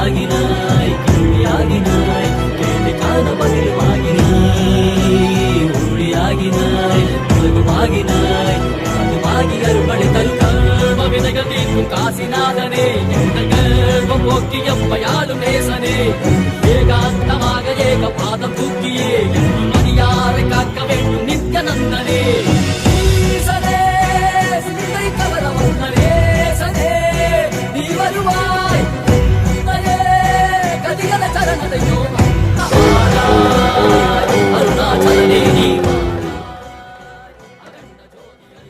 ஆகினாய் கிளியாகினாய் கேள்வி காண மகிழ்வாகினாய், ஒளியாகினாய் உலகமாகினாய் அதுவாகி அருள்படை தரு கர்ம வினைகள் தீர்க்கும் காசிநாதனே, எங்கள் கர்மம் போக்கி எம்மையாளும் நேசனே, ஏகாந்தமாக ஏக பாதம் தூக்கியே மதியாரை காக்க வேண்டும் நித்யநந்தனே. ஈசனே சிந்தை கவர வந்த நேசனே, நீ வருவாய்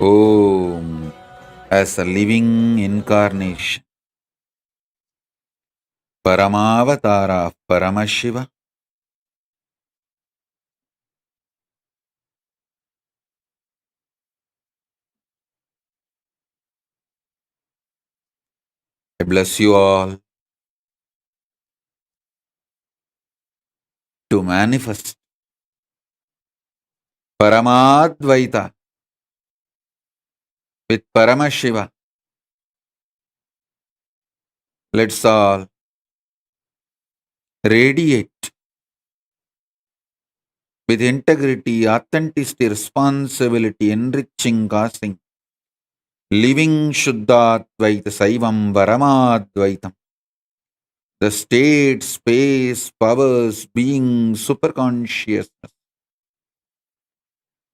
Om, as a living incarnation, Paramavatara of Paramashiva, I bless you all to manifest Paramadvaita with Paramashiva. Let's all radiate with integrity, authenticity, responsibility, enriching, causing, living Shuddhadvaita, Saivam, Paramadvaitam. The state, space, powers, being, superconsciousness,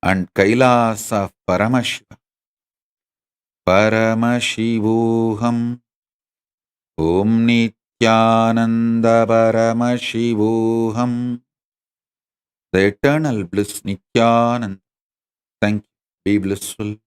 and Kailasa of Paramashiva, Paramashivoham. Om Nityananda Paramashivoham. The eternal bliss Nityananda. Thank you. Be blissful.